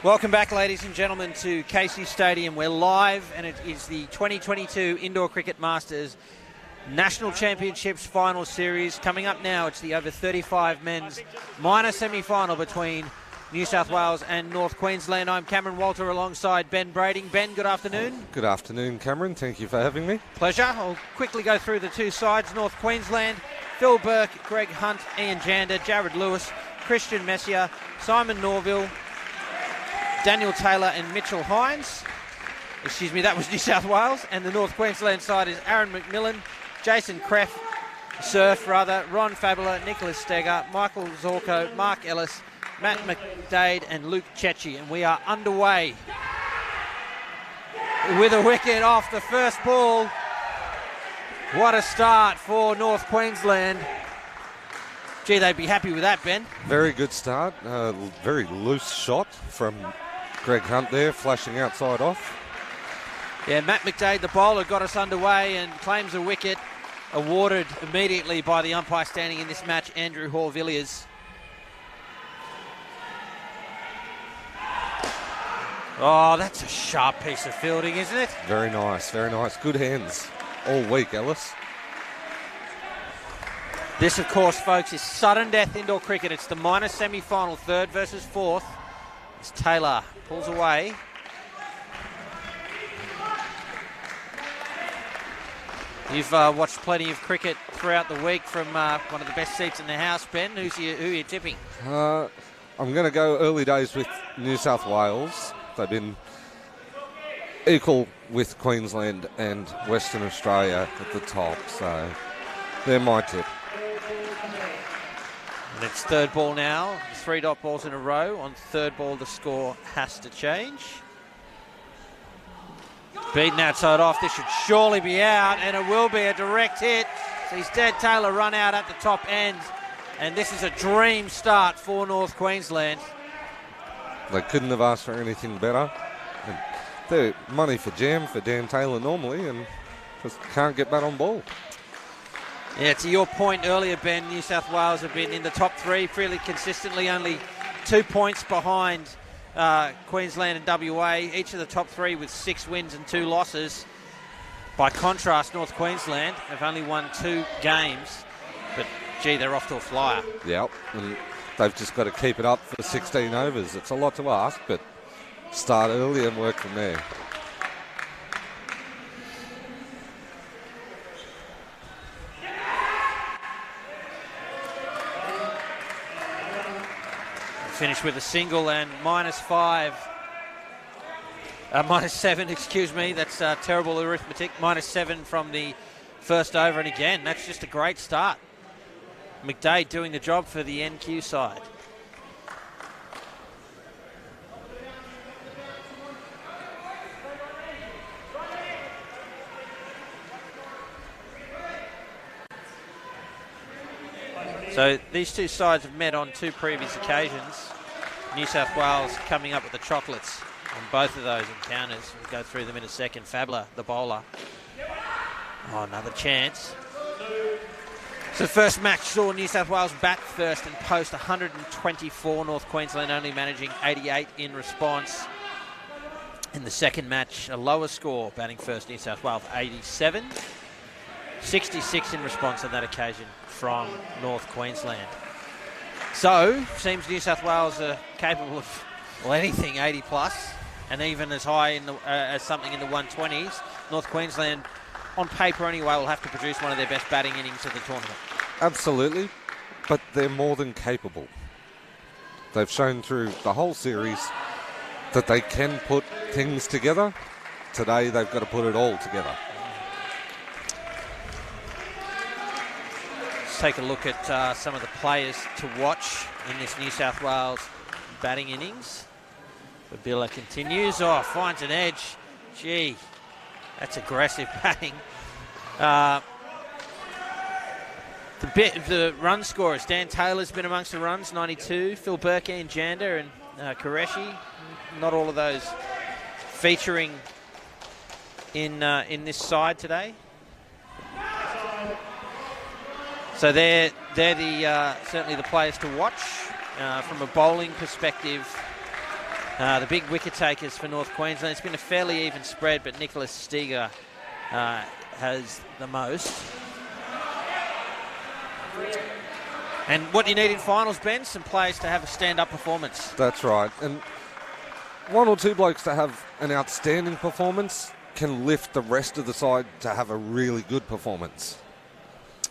Welcome back, ladies and gentlemen, to Casey Stadium. We're live, and it is the 2022 Indoor Cricket Masters National Championships Final Series. Coming up now, it's the over 35 men's minor semi-final between New South Wales and North Queensland. I'm Cameron Walter alongside Ben Brading. Ben, good afternoon. Good afternoon, Cameron. Thank you for having me. Pleasure. I'll quickly go through the two sides. North Queensland, Phil Burke, Greg Hunt, Ian Jander, Jared Lewis, Christian Messier, Simon Norville, Daniel Taylor and Mitchell Hines. Excuse me, that was New South Wales. And the North Queensland side is Aaron McMillan, Jason Surf, Ron Fabula, Nicholas Steger, Michael Zorko, Mark Ellis, Matt McDade and Luke Chechi. And we are underway with a wicket off the first ball. What a start for North Queensland. Gee, they'd be happy with that, Ben. Very good start. Very loose shot from Greg Hunt there, flashing outside off. Yeah, Matt McDade, the bowler, got us underway and claims a wicket, awarded immediately by the umpire standing in this match, Andrew Hall-Villiers. Oh, that's a sharp piece of fielding, isn't it? Very nice, very nice. Good hands all week, Ellis. This, of course, folks, is sudden death indoor cricket. It's the minor semi-final, third versus fourth. As Taylor pulls away. You've watched plenty of cricket throughout the week from one of the best seats in the house, Ben. Who are you tipping? I'm going to go early days with New South Wales. They've been equal with Queensland and Western Australia at the top, so they're my tip. And it's third ball now. 3 dot balls in a row. On third ball, the score has to change. Beaten outside off. This should surely be out, and it will be a direct hit. Sees Dead Taylor run out at the top end, and this is a dream start for North Queensland. They couldn't have asked for anything better. And they're money for jam for Dan Taylor normally, and just can't get back on ball. Yeah, to your point earlier, Ben, New South Wales have been in the top 3 fairly consistently, only 2 points behind Queensland and WA, each of the top 3 with 6 wins and 2 losses. By contrast, North Queensland have only won 2 games, but gee, they're off to a flyer. Yep, and they've just got to keep it up for 16 overs. It's a lot to ask, but start early and work from there. Finished with a single and -7, excuse me. That's terrible arithmetic. -7 from the first over, and again, that's just a great start. McDade doing the job for the NQ side. So these two sides have met on 2 previous occasions. New South Wales coming up with the chocolates on both of those encounters. We'll go through them in a second. Fabler, the bowler. Oh, another chance. So the first match saw New South Wales bat first and post 124. North Queensland only managing 88 in response. In the second match, a lower score, batting first New South Wales 87. 66 in response on that occasion from North Queensland. So, seems New South Wales are capable of, well, anything 80 plus, and even as high in the, as something in the 120s. North Queensland, on paper anyway, will have to produce one of their best batting innings of the tournament. Absolutely, but they're more than capable. They've shown through the whole series that they can put things together. Today, they've got to put it all together. Take a look at some of the players to watch in this New South Wales batting innings. Babila continues. Oh, finds an edge. Gee, that's aggressive batting. The run scorers. Dan Taylor's been amongst the runs, 92. Phil Burke and Jander and Qureshi. Not all of those featuring in this side today. So they're the certainly the players to watch from a bowling perspective. the big wicket takers for North Queensland. It's been a fairly even spread, but Nicholas Steger has the most. And what you need in finals, Ben, some players to have a stand-up performance. That's right. And one or two blokes to have an outstanding performance can lift the rest of the side to have a really good performance.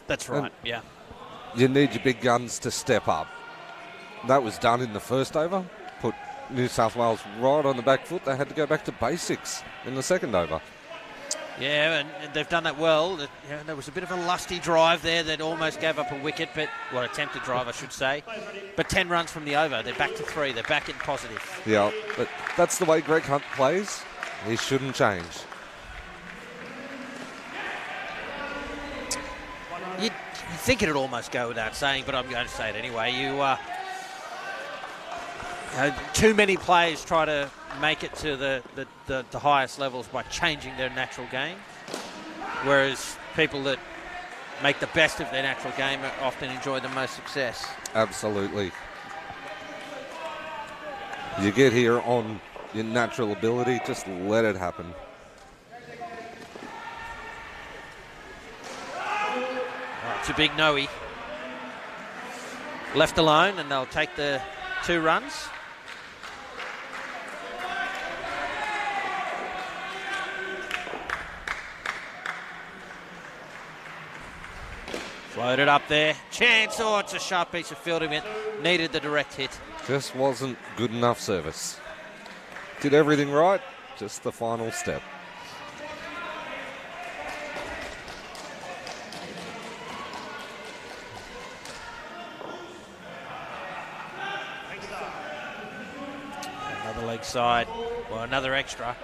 That's right, yeah. You need your big guns to step up. That was done in the first over. Put New South Wales right on the back foot. They had to go back to basics in the second over. Yeah, and they've done that well. There was a bit of a lusty drive there that almost gave up a wicket, attempted drive, I should say. But 10 runs from the over. They're back to 3. They're back in positive. Yeah, but that's the way Greg Hunt plays. He shouldn't change. You'd think it'd almost go without saying, but I'm going to say it anyway. Too many players try to make it to the highest levels by changing their natural game, whereas people that make the best of their natural game often enjoy the most success. Absolutely. You get here on your natural ability, just let it happen. It's a big no-y. Left alone, and they'll take the 2 runs. Floated up there. Chance. Oh, it's a sharp piece of fielding. It needed the direct hit. Just wasn't good enough service. Did everything right, just the final step. Another leg side. Well, another extra.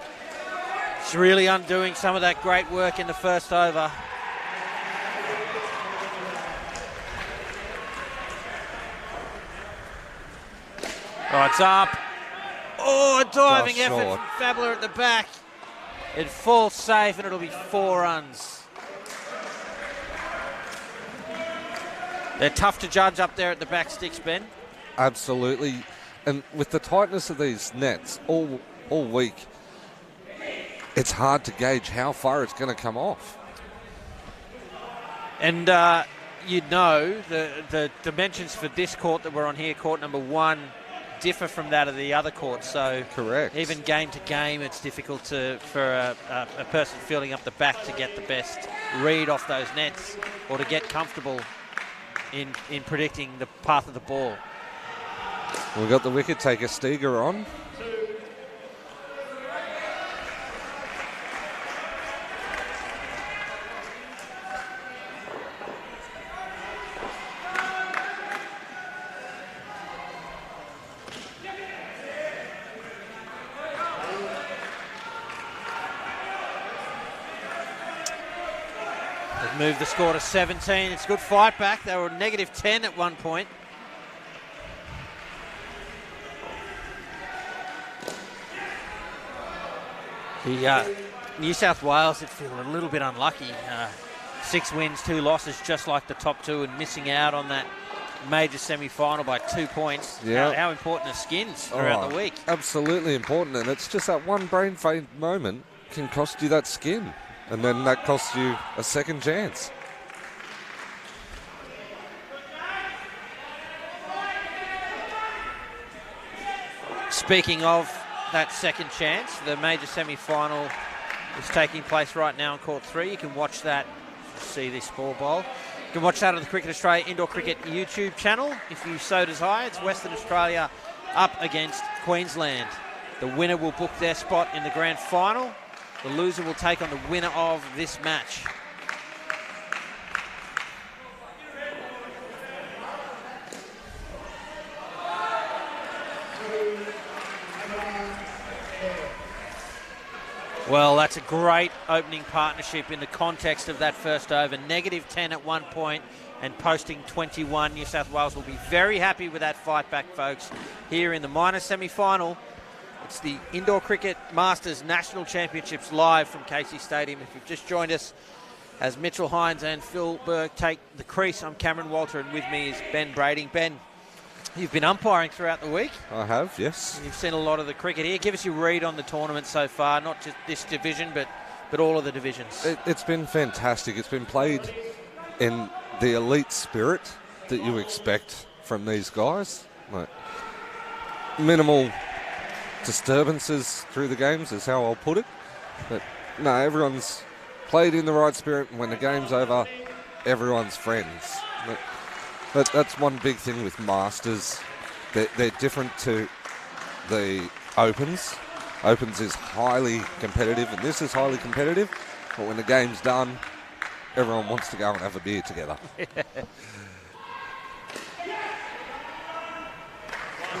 It's really undoing some of that great work in the first over. Oh, it's up. Oh, a diving Just effort short. from Fabler at the back. It falls safe and it'll be 4 runs. They're tough to judge up there at the back sticks, Ben. Absolutely. And with the tightness of these nets all week, it's hard to gauge how far it's going to come off. And you'd know the dimensions for this court that we're on here, court number 1, differ from that of the other courts. So correct. Even game to game, it's difficult for a person fielding up the back to get the best read off those nets or to get comfortable in predicting the path of the ball. We've got the wicket taker Steger on. They've moved the score to 17. It's a good fight back. They were negative 10 at one point. The New South Wales did feel a little bit unlucky. 6 wins, 2 losses, just like the top 2, and missing out on that major semi-final by 2 points. Yeah. How important are skins throughout the week? Absolutely important, and it's just that one brain fade moment can cost you that skin, and then that costs you a second chance. Speaking of that second chance, the major semi-final is taking place right now on court 3. You can watch that, see this ball bowl. You can watch that on the Cricket Australia Indoor Cricket YouTube channel if you so desire. It's Western Australia up against Queensland. The winner will book their spot in the grand final. The loser will take on the winner of this match. Well, that's a great opening partnership in the context of that first over. Negative 10 at one point and posting 21. New South Wales will be very happy with that fight back, folks. Here in the minor semi-final, it's the Indoor Cricket Masters National Championships live from Casey Stadium. If you've just joined us, as Mitchell Hines and Phil Burke take the crease, I'm Cameron Walter, and with me is Ben Brading. Ben, You've been umpiring throughout the week. I have, yes. You've seen a lot of the cricket here. Give us your read on the tournament so far, not just this division, but all of the divisions. It's been fantastic. It's been played in the elite spirit that you expect from these guys. Like, minimal disturbances through the games is how I'll put it. But no, everyone's played in the right spirit, and when the game's over, everyone's friends. But that's one big thing with Masters. They're different to the Opens. Opens is highly competitive, and this is highly competitive. But when the game's done, everyone wants to go and have a beer together.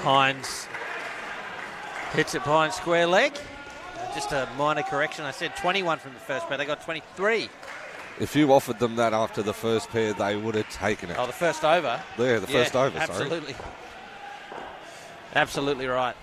Hines hits it behind square leg. Just a minor correction. I said 21 from the first pair. They got 23. If you offered them that after the first pair, they would have taken it. Oh, the first over? Yeah, the first over, absolutely. sorry. Absolutely right.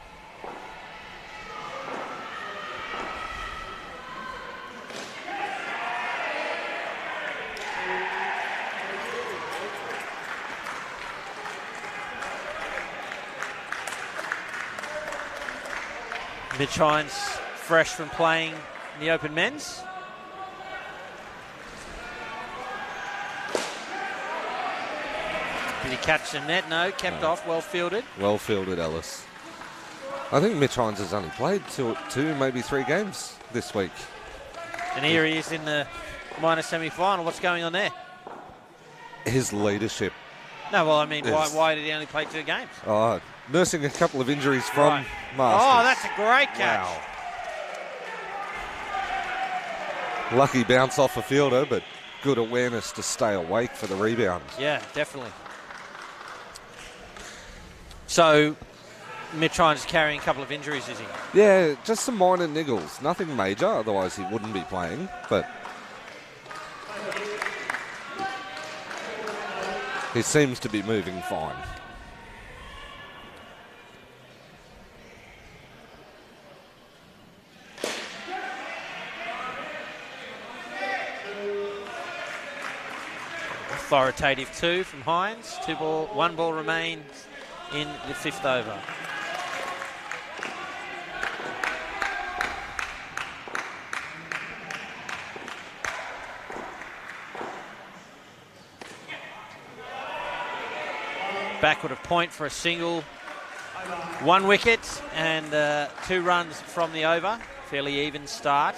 Mitch Hines, fresh from playing in the Open Men's. Did he catch the net? No, kept off, well fielded. Well fielded, Ellis. I think Mitch Hines has only played two, maybe 3 games this week. And here he is in the minor semi-final. What's going on there? His leadership. No, well, I mean, why did he only play 2 games? Nursing a couple of injuries from Masters. Oh, that's a great catch. Wow. Lucky bounce off a fielder, but good awareness to stay awake for the rebound. Yeah, definitely. So, Mitch Hines is carrying a couple of injuries, is he? Yeah, just some minor niggles. Nothing major, otherwise he wouldn't be playing. But he seems to be moving fine. Authoritative 2 from Hines. 1 ball remains in the 5th over. Backward of point for a single. 1 wicket and 2 runs from the over. Fairly even start.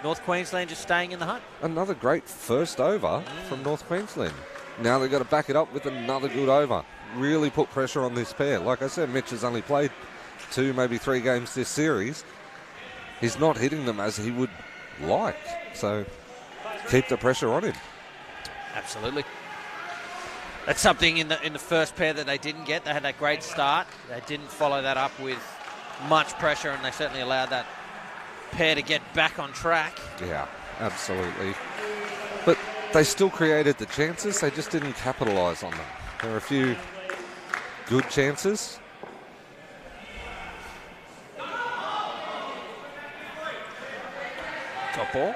North Queensland just staying in the hunt. Another great first over from North Queensland. Now they've got to back it up with another good over. Really put pressure on this pair. Like I said, Mitch has only played 2, maybe 3 games this series. He's not hitting them as he would like. So keep the pressure on him. Absolutely. That's something in the first pair that they didn't get. They had that great start. They didn't follow that up with much pressure, and they certainly allowed that pair to get back on track. Yeah, absolutely. But they still created the chances. They just didn't capitalise on them. There were a few good chances. Top ball.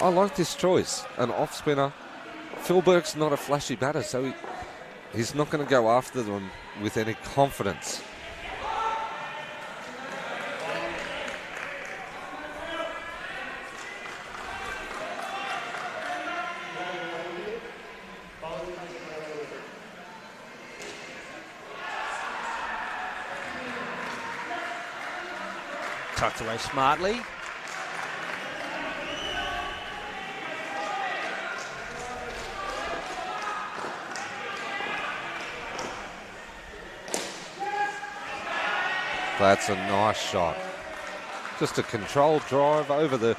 I like this choice. An off spinner. Phil Burke's not a flashy batter, so he's not going to go after them with any confidence. Tucked away smartly. That's a nice shot. Just a controlled drive over the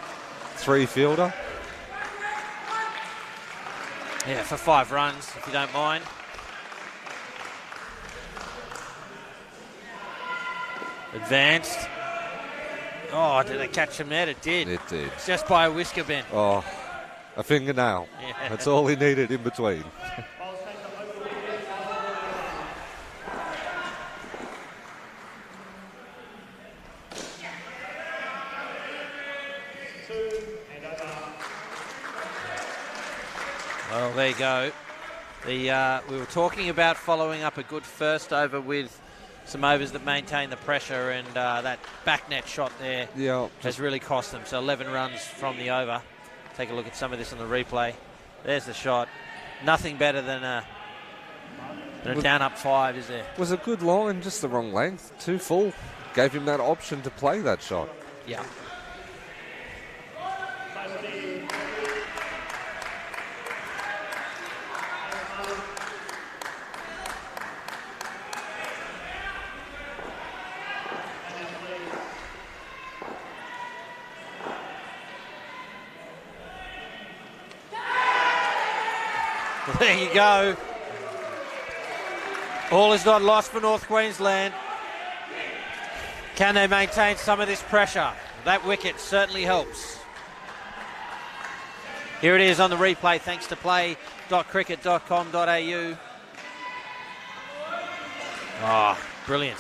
3 fielder. Yeah, for 5 runs, if you don't mind. Advanced. Oh, did it catch him there? It did. It did. Just by a whisker, Ben. Oh, a fingernail. Yeah. That's all he needed in between. Well, there you go. We were talking about following up a good first over with some overs that maintain the pressure, and that back net shot there has really cost them. So 11 runs from the over. Take a look at some of this on the replay. There's the shot. Nothing better than a down up 5, is there? Was a good line, just the wrong length. Too full. Gave him that option to play that shot. Yeah. There you go. All is not lost for North Queensland. Can they maintain some of this pressure? That wicket certainly helps. Here it is on the replay, thanks to play.cricket.com.au. Oh, brilliant.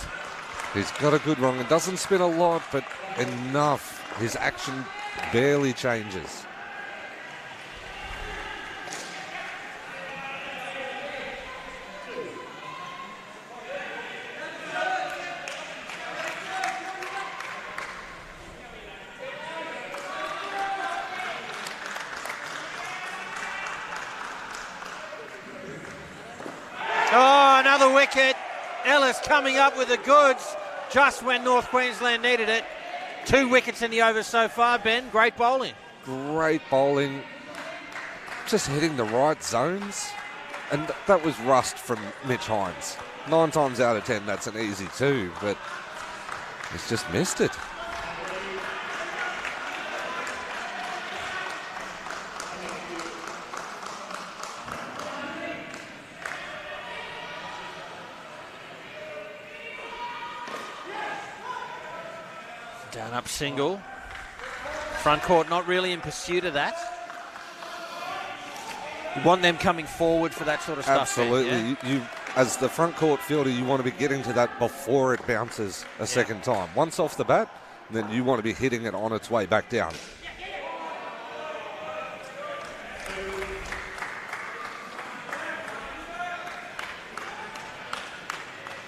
He's got a good run. It doesn't spin a lot, but enough. His action barely changes. Oh, another wicket. Ellis coming up with the goods just when North Queensland needed it. 2 wickets in the over so far, Ben. Great bowling. Great bowling. Just hitting the right zones. And that was rust from Mitch Hines. 9 times out of 10, that's an easy 2, but he's just missed it. Down up single. Front court not really in pursuit of that. You want them coming forward for that sort of stuff. Absolutely. Ben, yeah? You, as the front court fielder, you want to be getting to that before it bounces a second time. Once off the bat, then you want to be hitting it on its way back down.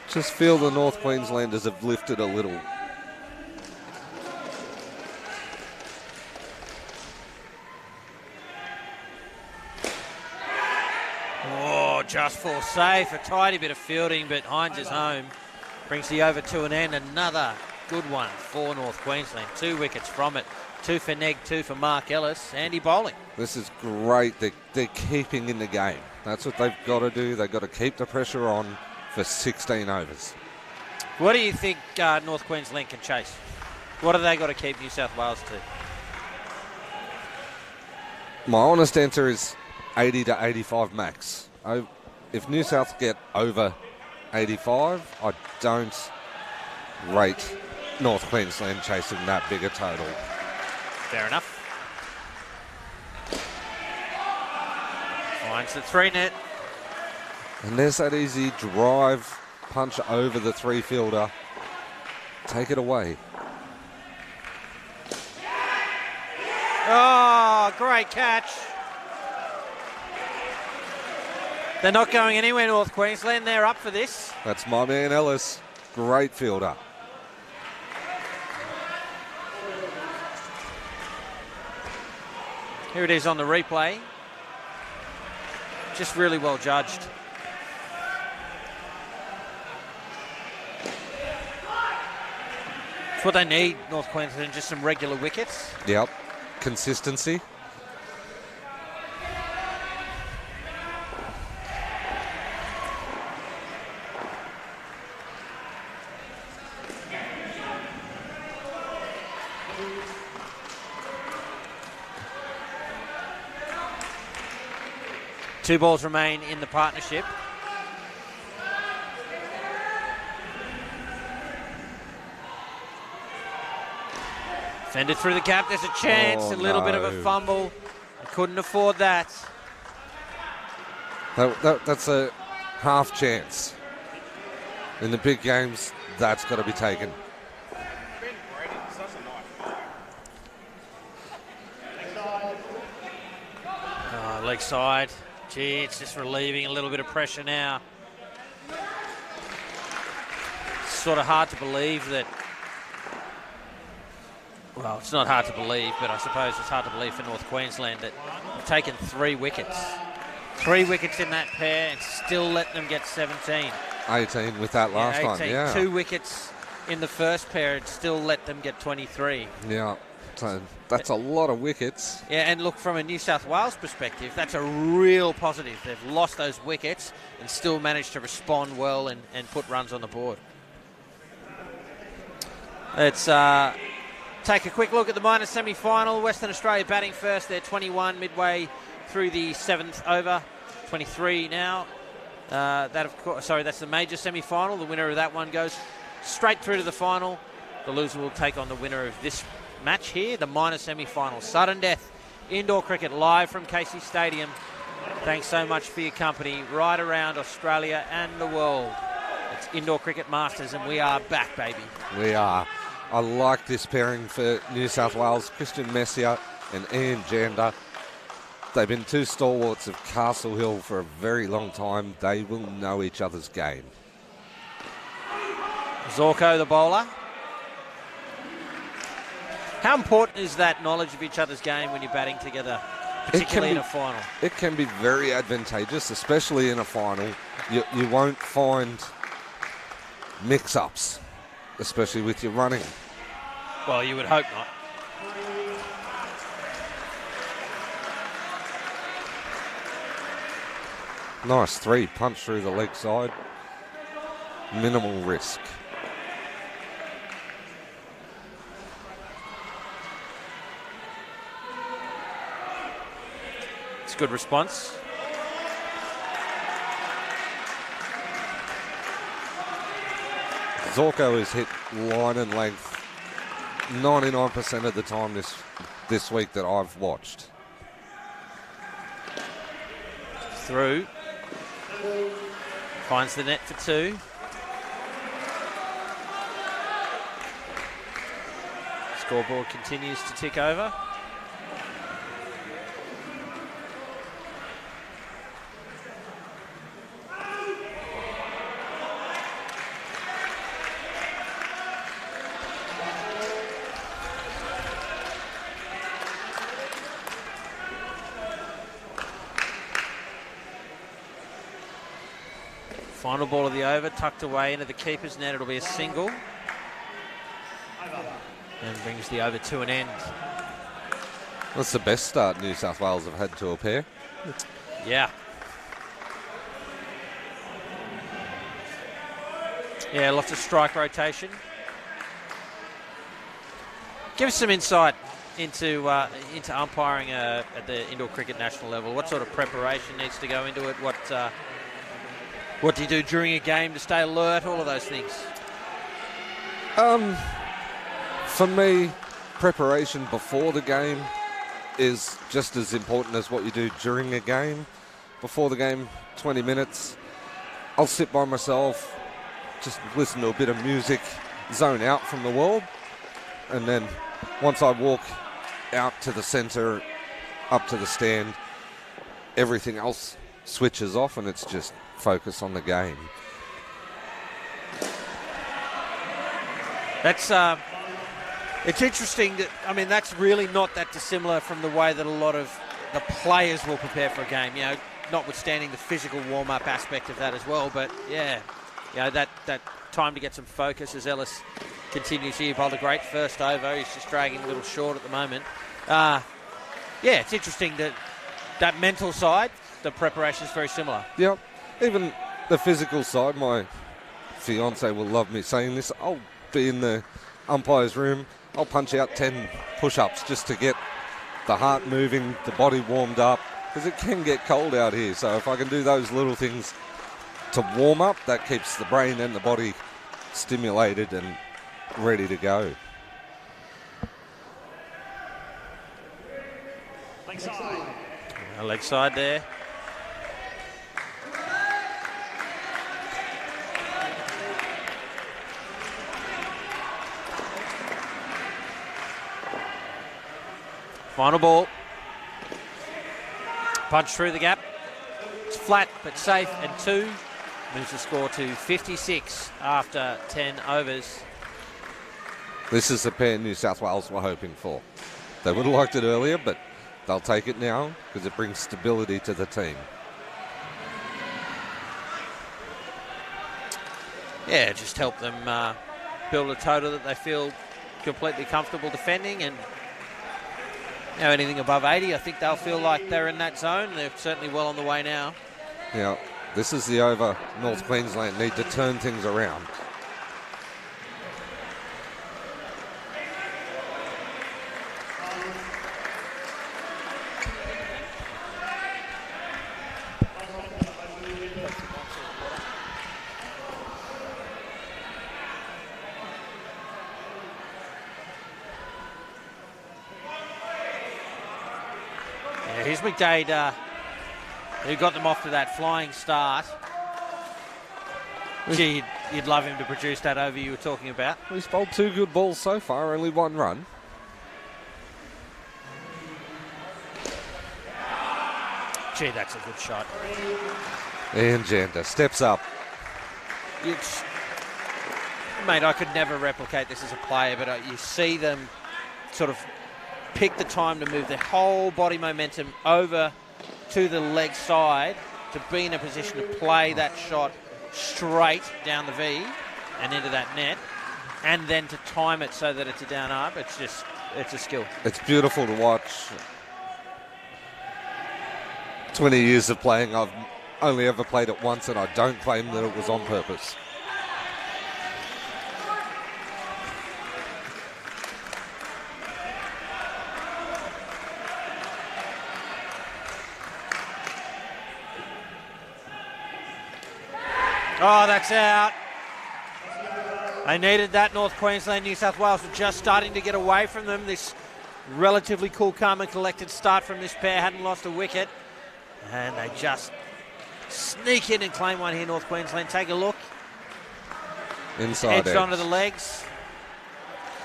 Just feel the North Queenslanders have lifted a little. Just full safe, a tidy bit of fielding, but Hines is home. Brings the over to an end. Another good one for North Queensland. 2 wickets from it. 2 for Neg, 2 for Mark Ellis. Andy bowling. This is great. They're keeping in the game. That's what they've got to do. They've got to keep the pressure on for 16 overs. What do you think North Queensland can chase? What have they got to keep New South Wales to? My honest answer is 80 to 85 max. If New South get over 85, I don't rate North Queensland chasing that big a total. Fair enough. Finds the 3 net. And there's that easy drive, punch over the 3 fielder. Take it away. Oh, great catch. They're not going anywhere, North Queensland. They're up for this. That's my man Ellis. Great fielder. Here it is on the replay. Just really well judged. It's what they need, North Queensland, just some regular wickets. Yep. Consistency. Two balls remain in the partnership. Fended through the gap. There's a chance. Oh, a little bit of a fumble. Couldn't afford that. That's a half chance. In the big games, that's got to be taken. Leg side. Gee, it's just relieving a little bit of pressure now. It's sort of hard to believe that. Well, it's not hard to believe, but I suppose it's hard to believe for North Queensland that they've taken 3 wickets. 3 wickets in that pair and still letting them get 17. 18 with that last one, yeah. 2 wickets in the first pair and still let them get 23. Yeah, so that's a lot of wickets. Yeah, and look, from a New South Wales perspective, that's a real positive. They've lost those wickets and still managed to respond well and put runs on the board. Let's take a quick look at the minors semi-final. Western Australia batting first. They're 21 midway through the 7th over. 23 now. That's the major semi-final. The winner of that one goes straight through to the final. The loser will take on the winner of this match here, the minor semi-final. Sudden death, indoor cricket live from Casey Stadium. Thanks so much for your company right around Australia and the world. It's Indoor Cricket Masters and we are back, baby. We are. I like this pairing for New South Wales. Christian Messier and Ian Jander. They've been 2 stalwarts of Castle Hill for a very long time. They will know each other's game. Zorko, the bowler. How important is that knowledge of each other's game when you're batting together, particularly in a final? It can be very advantageous, especially in a final. You won't find mix-ups, especially with your running. Well, you would hope not. Nice 3, punch through the leg side. Minimal risk. It's a good response. Zorko has hit line and length 99% of the time this week that I've watched. Through. Finds the net for 2. Scoreboard continues to tick over. Final ball of the over, tucked away into the keeper's net. It'll be a single. And brings the over to an end. That's the best start New South Wales have had to a pair. Yeah. Yeah, lots of strike rotation. Give us some insight into umpiring at the indoor cricket national level. What sort of preparation needs to go into it? What do you do during a game to stay alert? All of those things. For me, preparation before the game is just as important as what you do during a game. Before the game, 20 minutes, I'll sit by myself, just listen to a bit of music, zone out from the world, and then once I walk out to the centre, up to the stand, everything else switches off and it's just focus on the game. That's it's interesting that, I mean, that's really not that dissimilar from the way that a lot of the players will prepare for a game, you know, notwithstanding the physical warm-up aspect of that as well. But yeah, you know, that time to get some focus as Ellis continues here. Bowled a great first over. He's just dragging a little short at the moment. Yeah, it's interesting that mental side, the preparation is very similar. Yep. Even the physical side, my fiance will love me saying this. I'll be in the umpire's room. I'll punch out 10 push-ups just to get the heart moving, the body warmed up, because it can get cold out here. So if I can do those little things to warm up, that keeps the brain and the body stimulated and ready to go. Leg side there. Final ball. Punch through the gap. but safe, and 2 moves the score to 56 after 10 overs. This is the pair New South Wales were hoping for. They would have liked it earlier, but they'll take it now because it brings stability to the team. Yeah, just help them build a total that they feel completely comfortable defending, and anything above 80, I think they'll feel like they're in that zone. They're certainly well on the way now. Yeah, this is the over North Queensland need to turn things around. Here's McDade, who got them off to that flying start. Gee, you'd love him to produce that over you were talking about. He's bowled 2 good balls so far, only 1 run. Gee, that's a good shot. Ian Jander steps up. Mate, I could never replicate this as a player, but you see them sort of pick the time to move their whole body momentum over to the leg side to be in a position to play that shot straight down the V and into that net, and then to time it so that it's a down arm. It's a skill. It's beautiful to watch. 20 years of playing, I've only ever played it once, and I don't claim that it was on purpose. Oh, that's out. They needed that. North Queensland, New South Wales were just starting to get away from them. This relatively cool, calm and collected start from this pair. Hadn't lost a wicket. And they just sneak in and claim one here, North Queensland. Take a look. Inside edge onto the legs.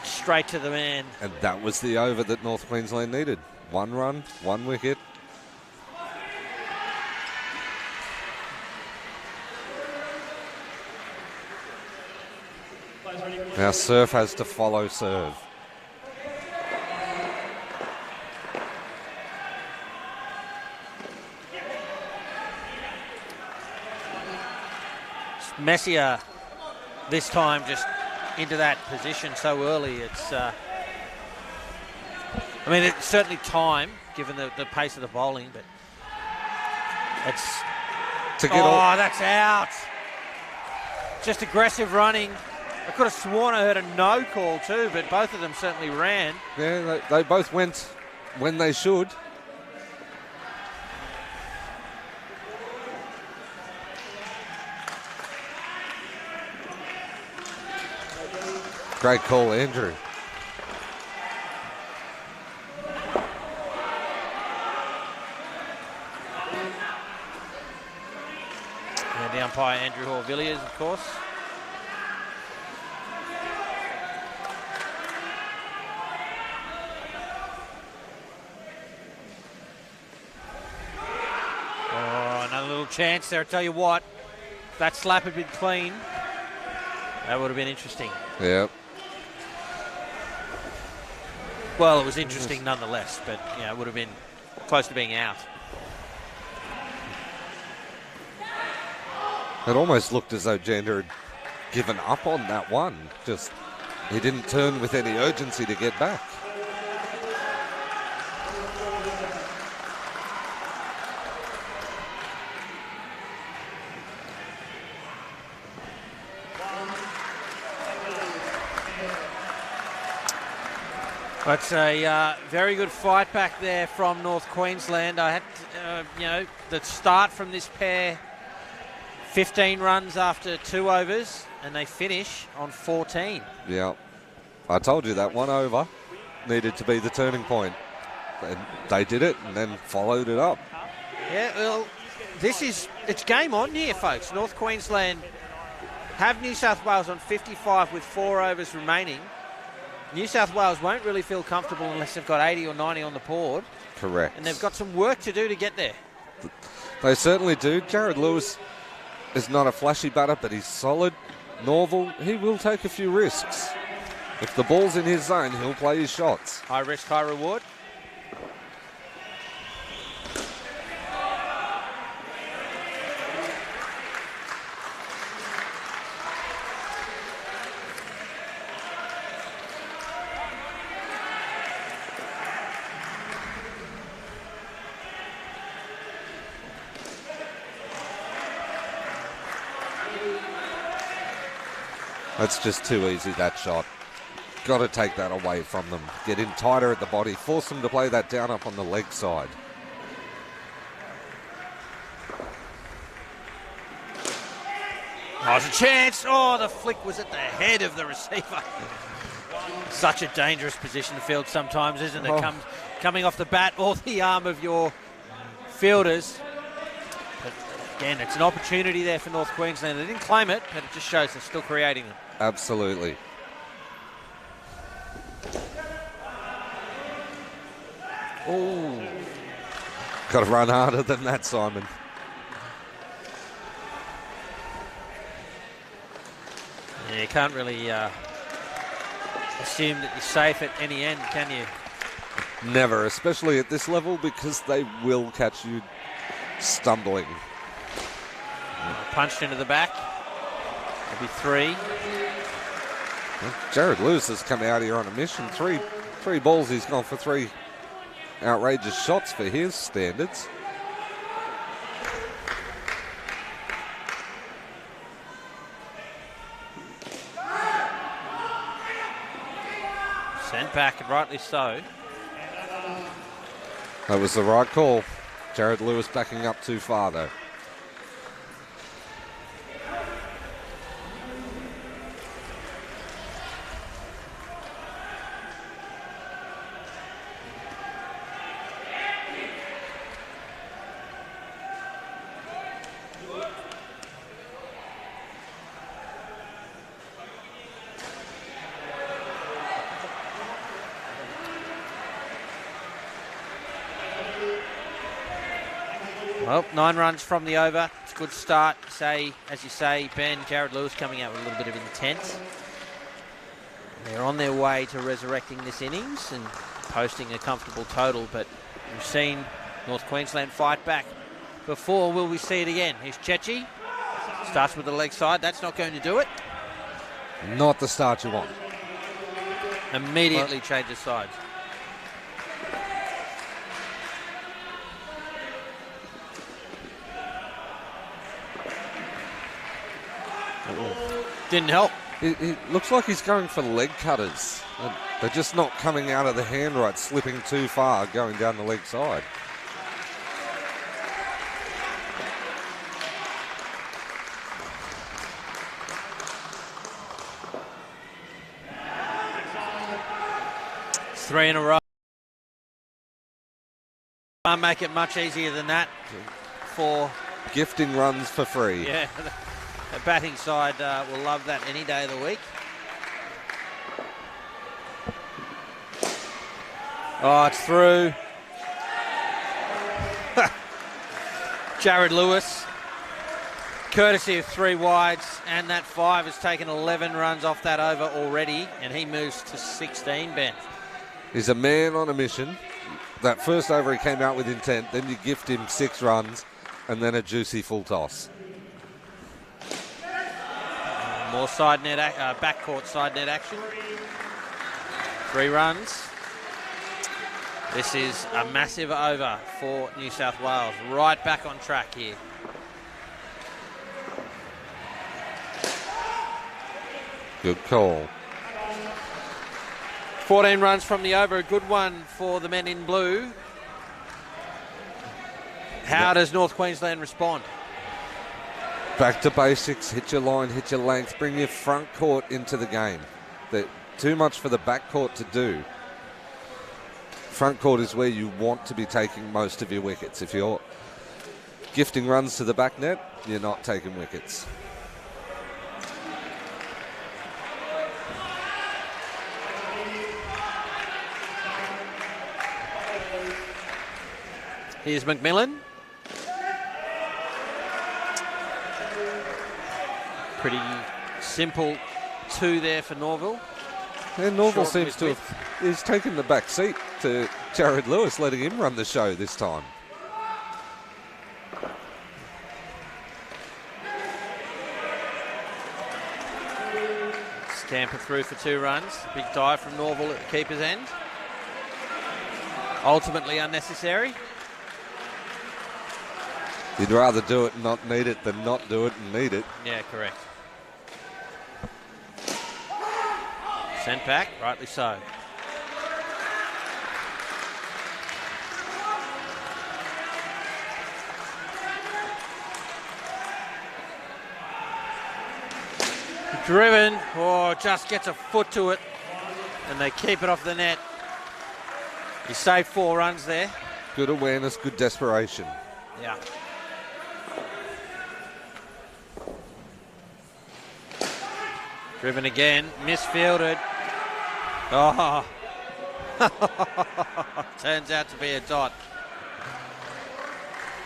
Straight to the man. And that was the over that North Queensland needed. 1 run, 1 wicket. Now Surf has to follow serve. Messier this time just into that position so early. It's it's certainly time given the pace of the bowling, but it's that's out. Just aggressive running. I could have sworn I heard a no call too, but both of them certainly ran. Yeah, they both went when they should. Great call, Andrew. And the umpire, Andrew Hall-Villiers, of course. Chance there. I tell you what, if that slap had been clean, that would have been interesting. Yep. Well, it was interesting nonetheless, but it would have been close to being out. It almost looked as though Jander had given up on that one. Just he didn't turn with any urgency to get back. That's a very good fight back there from North Queensland. I had, the start from this pair, 15 runs after 2 overs, and they finish on 14. Yeah, I told you that 1 over needed to be the turning point. And they did it and then followed it up. Yeah, well, it's game on here, folks. North Queensland have New South Wales on 55 with 4 overs remaining. New South Wales won't really feel comfortable unless they've got 80 or 90 on the board. Correct. And they've got some work to do to get there. They certainly do. Jared Lewis is not a flashy batter, but he's solid. Norval, he will take a few risks. If the ball's in his zone, he'll play his shots. High risk, high reward. That's just too easy, that shot. Got to take that away from them. Get in tighter at the body. Force them to play that down up on the leg side. Oh, there's a chance. Oh, the flick was at the head of the receiver. Such a dangerous position to field sometimes, isn't it? Oh. Coming off the bat or the arm of your fielders. But again, it's an opportunity there for North Queensland. They didn't claim it, but it just shows they're still creating them. Absolutely. Oh, Got to run harder than that, Simon. yeah, you can't really assume that you're safe at any end, can you? Never, especially at this level, because they will catch you stumbling. Punched into the back. That'll be 3. Well, Jared Lewis has come out here on a mission. Three balls, he's gone for 3 outrageous shots for his standards. Sent back, and rightly so. That was the right call. Jared Lewis backing up too far, though. Well, 9 runs from the over. It's a good start. As you say, Ben, Jared Lewis coming out with a little bit of intent. They're on their way to resurrecting this innings and posting a comfortable total, but we've seen North Queensland fight back before. Will we see it again? Here's Chechi. Starts with the leg side. That's not going to do it. Not the start you want. Immediately changes sides. Didn't help. It looks like he's going for leg cutters. They're just not coming out of the hand right, slipping too far, going down the leg side. It's 3 in a row. Can't make it much easier than that for... Gifting runs for free. Yeah. The batting side will love that any day of the week. Oh, it's through. Jared Lewis, courtesy of 3 wides, and that 5 has taken 11 runs off that over already, and he moves to 16, Ben. He's a man on a mission. That first over he came out with intent, then you gift him 6 runs, and then a juicy full toss. More side net, backcourt side net action. 3 runs. This is a massive over for New South Wales. Right back on track here. Good call. 14 runs from the over. A good one for the men in blue. How does North Queensland respond? Back to basics, hit your line, hit your length, bring your front court into the game. Too much for the back court to do. Front court is where you want to be taking most of your wickets. If you're gifting runs to the back net, you're not taking wickets. Here's McMillan. Pretty simple 2 there for Norville. And Norville Short seems to width. have he's taken the back seat to Jared Lewis, letting him run the show this time. Scamper through for 2 runs. Big dive from Norville at the keeper's end. Ultimately unnecessary. You'd rather do it and not need it than not do it and need it. Yeah, correct. Sent back, rightly so. Driven, just gets a foot to it, and they keep it off the net. He saved 4 runs there. Good awareness, good desperation. Yeah. Driven again, misfielded. Oh. Turns out to be a dot.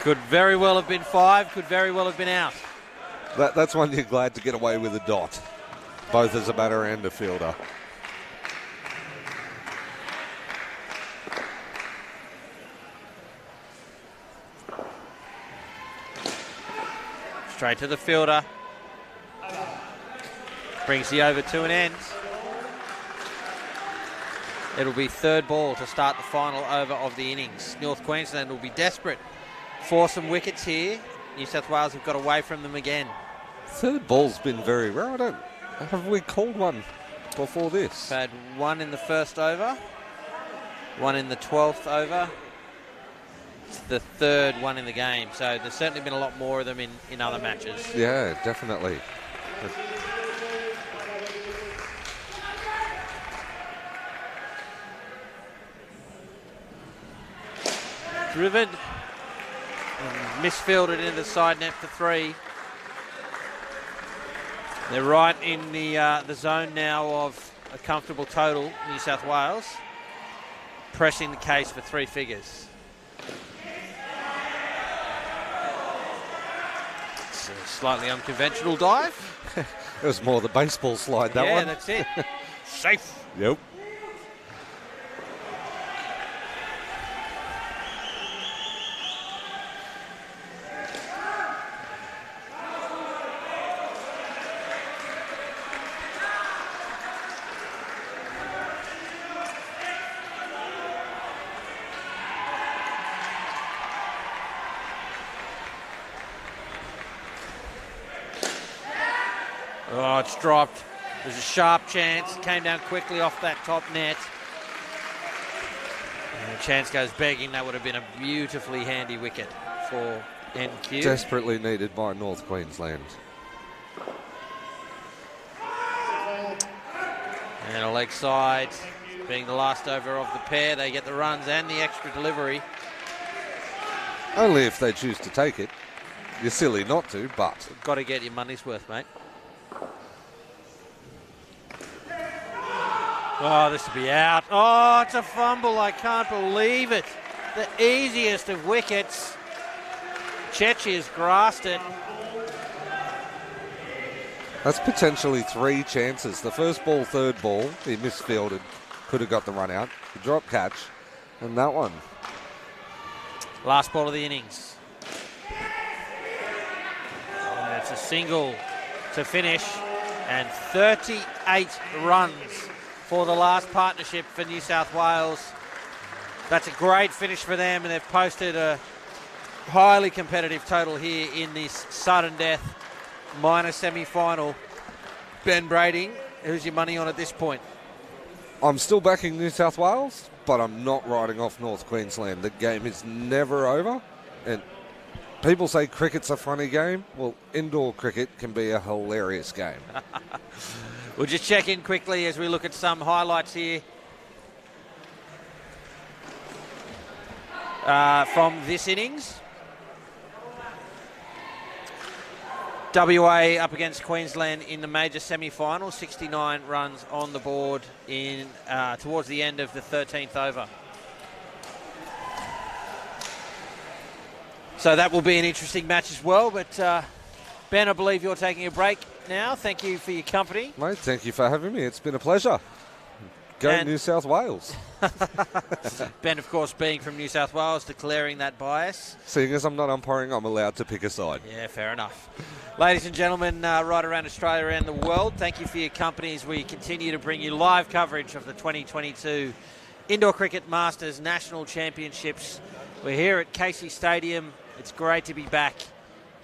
Could very well have been 5, could very well have been out. That's one you're glad to get away with a dot, both as a batter and a fielder. Straight to the fielder. Brings the over to an end. It'll be 3rd ball to start the final over of the innings. North Queensland will be desperate for some wickets here. New South Wales have got away from them again. 3rd ball's been very rare. Have we called one before this? We've had 1 in the 1st over, 1 in the 12th over. It's the 3rd one in the game, so there's certainly been a lot more of them in other matches. Yeah, definitely. Driven, misfielded into the side net for 3. They're right in the zone now of a comfortable total, New South Wales, pressing the case for 3 figures. It's a slightly unconventional dive. It was more the baseball slide, that one. Yeah, that's it. Safe. Yep. Oh, it's dropped. There's a sharp chance. Came down quickly off that top net. And the chance goes begging. That would have been a beautifully handy wicket for NQ. Desperately needed by North Queensland. And a leg side. Being the last over of the pair, they get the runs and the extra delivery. Only if they choose to take it. You're silly not to, but... Got to get your money's worth, mate. Oh, this will be out. Oh, it's a fumble. I can't believe it. The easiest of wickets. Chechi has grasped it. That's potentially 3 chances. The first ball, 3rd ball, he misfielded. Could have got the run out. The drop catch. And that one. Last ball of the innings. And it's a single to finish. And 38 runs for the last partnership for New South Wales. That's a great finish for them, and they've posted a highly competitive total here in this sudden death minor semi-final. Ben Brading, who's your money on at this point? I'm still backing New South Wales, but I'm not writing off North Queensland. The game is never over, and people say cricket's a funny game. Well, indoor cricket can be a hilarious game. We'll just check in quickly as we look at some highlights here from this innings. WA up against Queensland in the major semi-final, 69 runs on the board in towards the end of the 13th over. So that will be an interesting match as well, but Ben, I believe you're taking a break now. Thank you for your company. Mate, thank you for having me. It's been a pleasure. Go New South Wales. Ben, of course, being from New South Wales, declaring that bias. Seeing as I'm not umpiring, I'm allowed to pick a side. Yeah, fair enough. Ladies and gentlemen, right around Australia, around the world, thank you for your company as we continue to bring you live coverage of the 2022 Indoor Cricket Masters National Championships. We're here at Casey Stadium. It's great to be back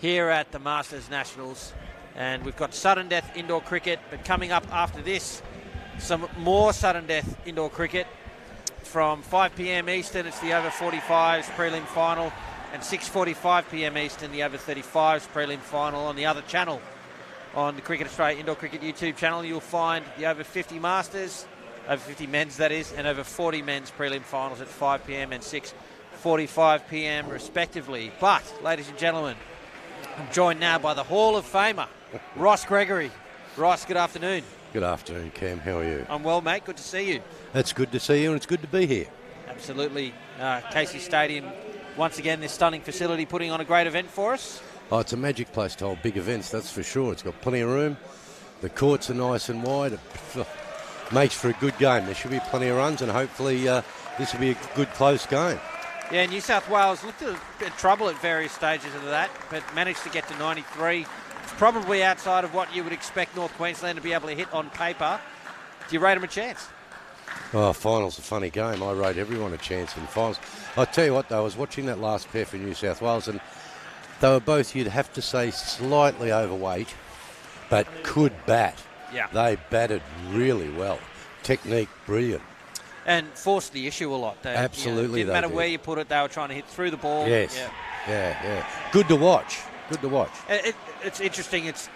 here at the Masters Nationals. And we've got sudden death indoor cricket, but coming up after this, some more sudden death indoor cricket. From 5 p.m. Eastern, it's the over 45s prelim final, and 6:45 p.m. Eastern, the over 35s prelim final. On the other channel, on the Cricket Australia Indoor Cricket YouTube channel, you'll find the over 50 Masters, over 50 men's that is, and over 40 men's prelim finals at 5 p.m. and 6:45 p.m. respectively. But, ladies and gentlemen, I'm joined now by the Hall of Famer, Ross Gregory. Ross, good afternoon. Good afternoon, Cam. How are you? I'm well, mate. Good to see you. It's good to see you, and it's good to be here. Absolutely. Casey Stadium, once again, this stunning facility putting on a great event for us. Oh, it's a magic place to hold big events, that's for sure. It's got plenty of room. The courts are nice and wide. It makes for a good game. There should be plenty of runs, and hopefully this will be a good, close game. Yeah, New South Wales looked at a bit of trouble at various stages of that, but managed to get to 93. It's probably outside of what you would expect North Queensland to be able to hit on paper. Do you rate them a chance? Oh, finals a funny game. I rate everyone a chance in finals. I'll tell you what, though, I was watching that last pair for New South Wales, and they were both, you'd have to say, slightly overweight, but could bat. Yeah. They batted really well. Technique, brilliant. And forced the issue a lot. Absolutely, didn't matter where you put it, they were trying to hit through the ball. Yes. Yeah. Good to watch. It's interesting. It's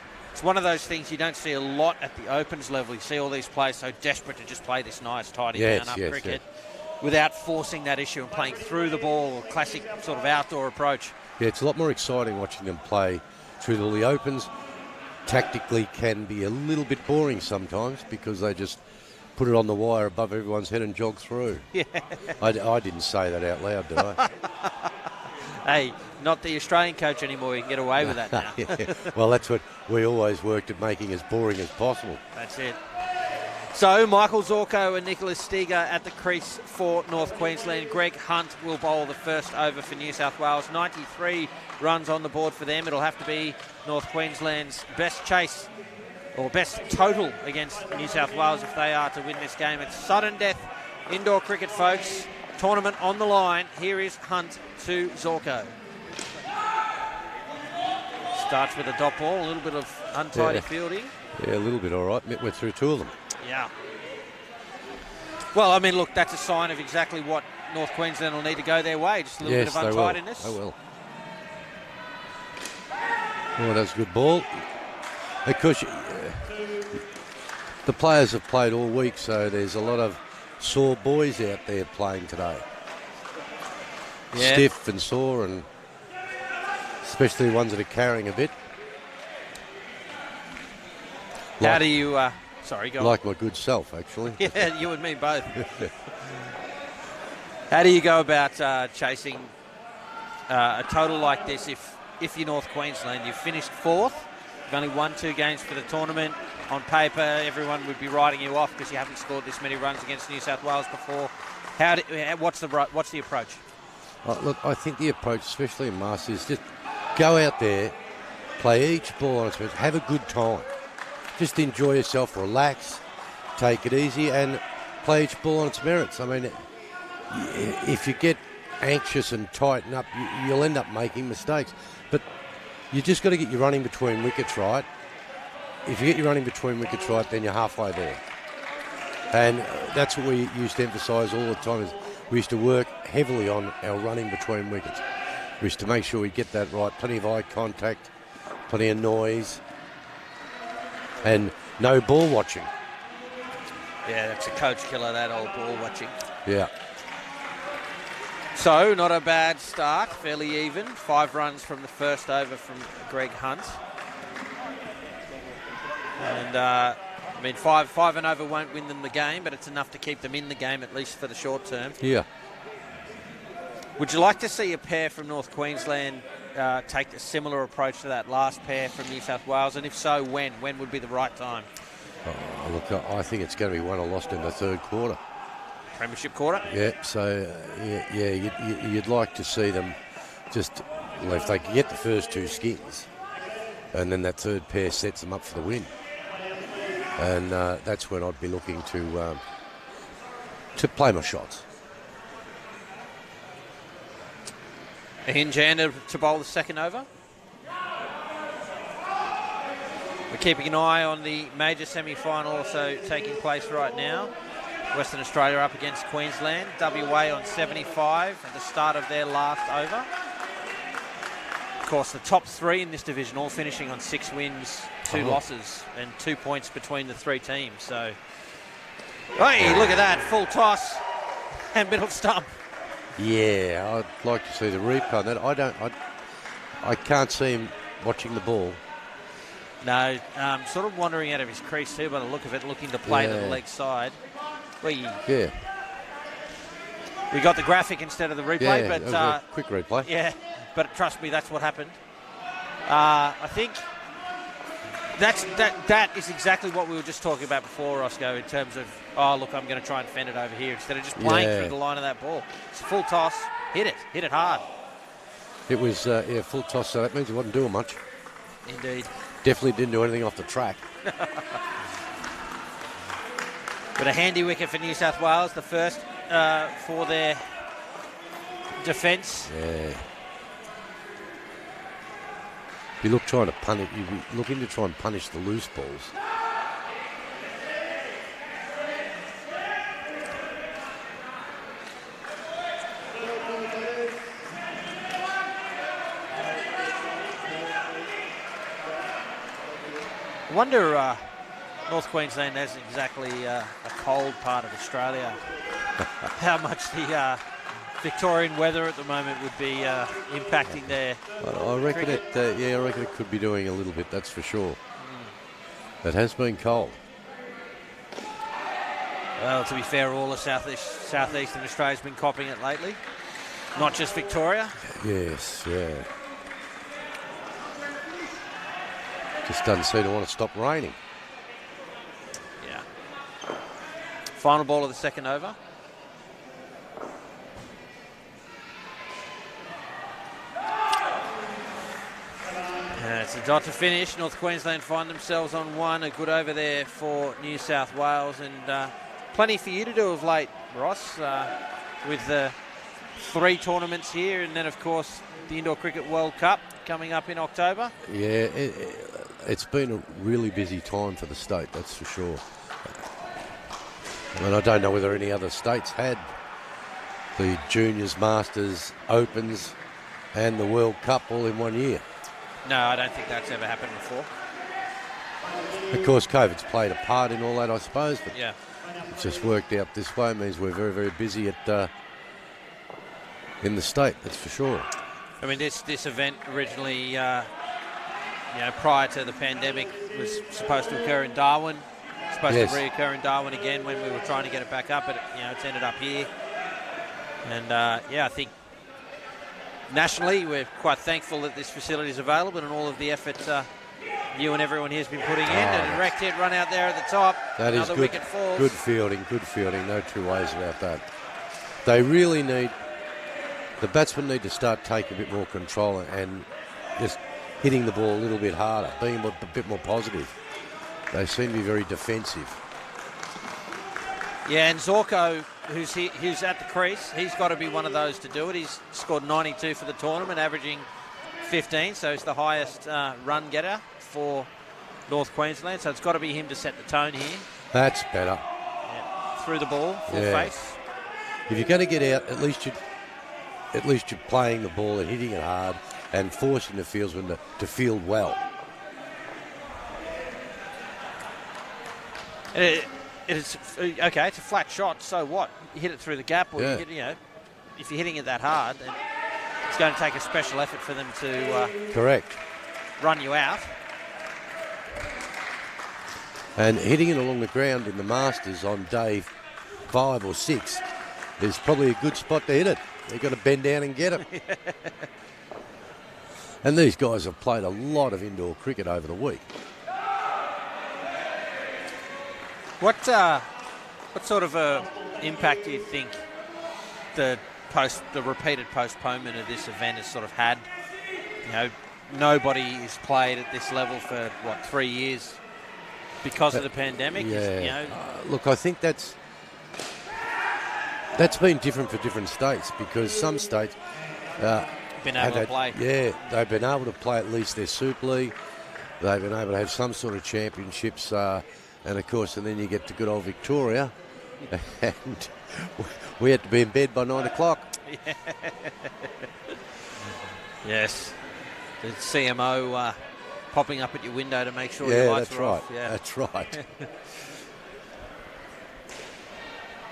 one of those things you don't see a lot at the opens level. You see all these players so desperate to just play this nice, tidy down-up cricket without forcing that issue and playing through the ball, or classic sort of outdoor approach. Yeah, it's a lot more exciting watching them play through all the opens. Tactically can be a little bit boring sometimes because they just put it on the wire above everyone's head and jog through. Yeah. I didn't say that out loud, did I? Hey, not the Australian coach anymore. You can get away with that now. Yeah. Well, that's what we always worked at, making as boring as possible. That's it. So, Michael Zorko and Nicholas Steger at the crease for North Queensland. Greg Hunt will bowl the first over for New South Wales. 93 runs on the board for them. It'll have to be North Queensland's best chase or best total against New South Wales if they are to win this game. It's sudden death indoor cricket, folks. Tournament on the line. Here is Hunt to Zorko. Starts with a dot ball, a little bit of untidy fielding. Yeah, a little bit all right. We're through two of them. Yeah. Well, I mean, look, that's a sign of exactly what North Queensland will need to go their way. Just a little bit of untidiness. They will. Oh, that's a good ball. Of course, the players have played all week, so there's a lot of sore boys out there playing today. Yeah. Stiff and sore, and especially the ones that are carrying a bit. How do you... sorry, go on. Like my good self, actually. Yeah, you and me both. How do you go about chasing a total like this if you're North Queensland? You've finished fourth. You've only won 2 games for the tournament. On paper, everyone would be writing you off because you haven't scored this many runs against New South Wales before. What's the approach? Look, I think the approach, especially in Masters, is just go out there, play each ball on its merits, have a good time. Just enjoy yourself, relax, take it easy, and play each ball on its merits. I mean, if you get anxious and tighten up, you'll end up making mistakes. But you just got to get your running between wickets right. If you get your running between wickets right, then you're halfway there. And that's what we used to emphasise all the time. Is we used to work heavily on our running between wickets. We used to make sure we get that right. Plenty of eye contact, plenty of noise, and no ball watching. Yeah, that's a coach killer, that old ball watching. Yeah. So, not a bad start, fairly even. 5 runs from the first over from Greg Hunt. And, I mean, 5 and over won't win them the game, but it's enough to keep them in the game, at least for the short term. Yeah. Would you like to see a pair from North Queensland take a similar approach to that last pair from New South Wales? And if so, when? When would be the right time? Oh, look, I think it's going to be won or lost in the third quarter. Premiership quarter? Yeah, so, you'd like to see them just, well, if they can get the first two skins, and then that third pair sets them up for the win. And that's when I'd be looking to play my shots. A hinge hand to bowl the second over. We're keeping an eye on the major semi-final also taking place right now. Western Australia up against Queensland. WA on 75 at the start of their last over. Of course, the top three in this division all finishing on 6 wins, 2 losses, and 2 points between the 3 teams. So, hey, look at that. Full toss and middle stump. Yeah, I'd like to see the replay on that. I can't see him watching the ball. No, sort of wandering out of his crease too by the look of it, looking to play to the leg side. We got the graphic instead of the replay, but a quick replay. Yeah, but trust me, that's what happened. I think that is exactly what we were just talking about before, Roscoe, in terms of, oh, look, I'm going to try and fend it over here instead of just playing through the line of that ball. It's a full toss, hit it hard. It was full toss, so that means he wasn't doing much. Indeed. Definitely didn't do anything off the track. But a handy wicket for New South Wales, the first for their defence. Yeah. You look trying to punish. You're looking to try and punish the loose balls. I wonder, North Queensland is exactly a cold part of Australia. How much the Victorian weather at the moment would be impacting their I reckon cricket. I reckon it could be doing a little bit. That's for sure. It has been cold. Well, to be fair, all of southeastern Australia's been copping it lately. Not just Victoria. Yes, yeah. Just doesn't seem to want to stop raining. Yeah. Final ball of the second over. It's a dot to finish. North Queensland find themselves on 1. A good over there for New South Wales, and plenty for you to do of late, Ross, with the 3 tournaments here, and then of course the Indoor Cricket World Cup coming up in October. Yeah, it's been a really busy time for the state, that's for sure. And I don't know whether any other states had the Juniors, Masters, Opens and the World Cup all in one year. No, I don't think that's ever happened before. Of course, COVID's played a part in all that, I suppose, but yeah, it's just worked out this way. It means we're very, very busy in the state, that's for sure. I mean, this event originally, prior to the pandemic, was supposed to occur in Darwin. Supposed to reoccur in Darwin again when we were trying to get it back up, but it's ended up here. And I think nationally we're quite thankful that this facility is available and all of the effort you and everyone here has been putting in. And a wrecked hit run out there at the top. That is Another good. Wicket falls. Good fielding. No two ways about that. They really need. The batsmen need to start taking a bit more control and just hitting the ball a little bit harder, being a bit more positive. They seem to be very defensive. Yeah, and Zorko, who's at the crease, he's got to be one of those to do it. He's scored 92 for the tournament, averaging 15, so he's the highest run getter for North Queensland. So it's got to be him to set the tone here. That's better. Yeah. Through the ball, full face. If you're going to get out, at least you're playing the ball and hitting it hard and forcing the fieldsman to field well. It's okay. It's a flat shot. So what? You hit it through the gap, or if you're hitting it that hard, then it's going to take a special effort for them to correct run you out. And hitting it along the ground in the Masters on day 5 or 6 is probably a good spot to hit it. You've got to bend down and get it. And these guys have played a lot of indoor cricket over the week. What sort of impact do you think the repeated postponement of this event has sort of had? You know, nobody has played at this level for 3 years because of the pandemic. Yeah. Look, I think that's been different for different states, because some states been able to play. Yeah, they've been able to play at least their Super League. They've been able to have some sort of championships, and of course, and then you get to good old Victoria, and we had to be in bed by 9 o'clock. Yeah. Yes, the CMO popping up at your window to make sure your lights are off. Yeah, that's right.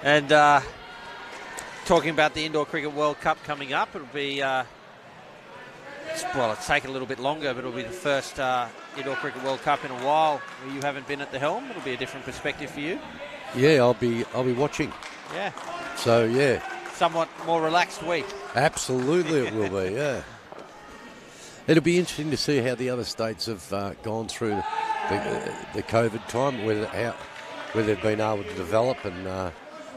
And talking about the Indoor Cricket World Cup coming up, it'll be, it's taken a little bit longer, but it'll be the first Indoor Cricket World Cup in a while where you haven't been at the helm. It'll be a different perspective for you. Yeah, I'll be watching. Yeah. So, yeah. Somewhat more relaxed week. Absolutely it will be, yeah. It'll be interesting to see how the other states have gone through the COVID time, whether they've been able to develop and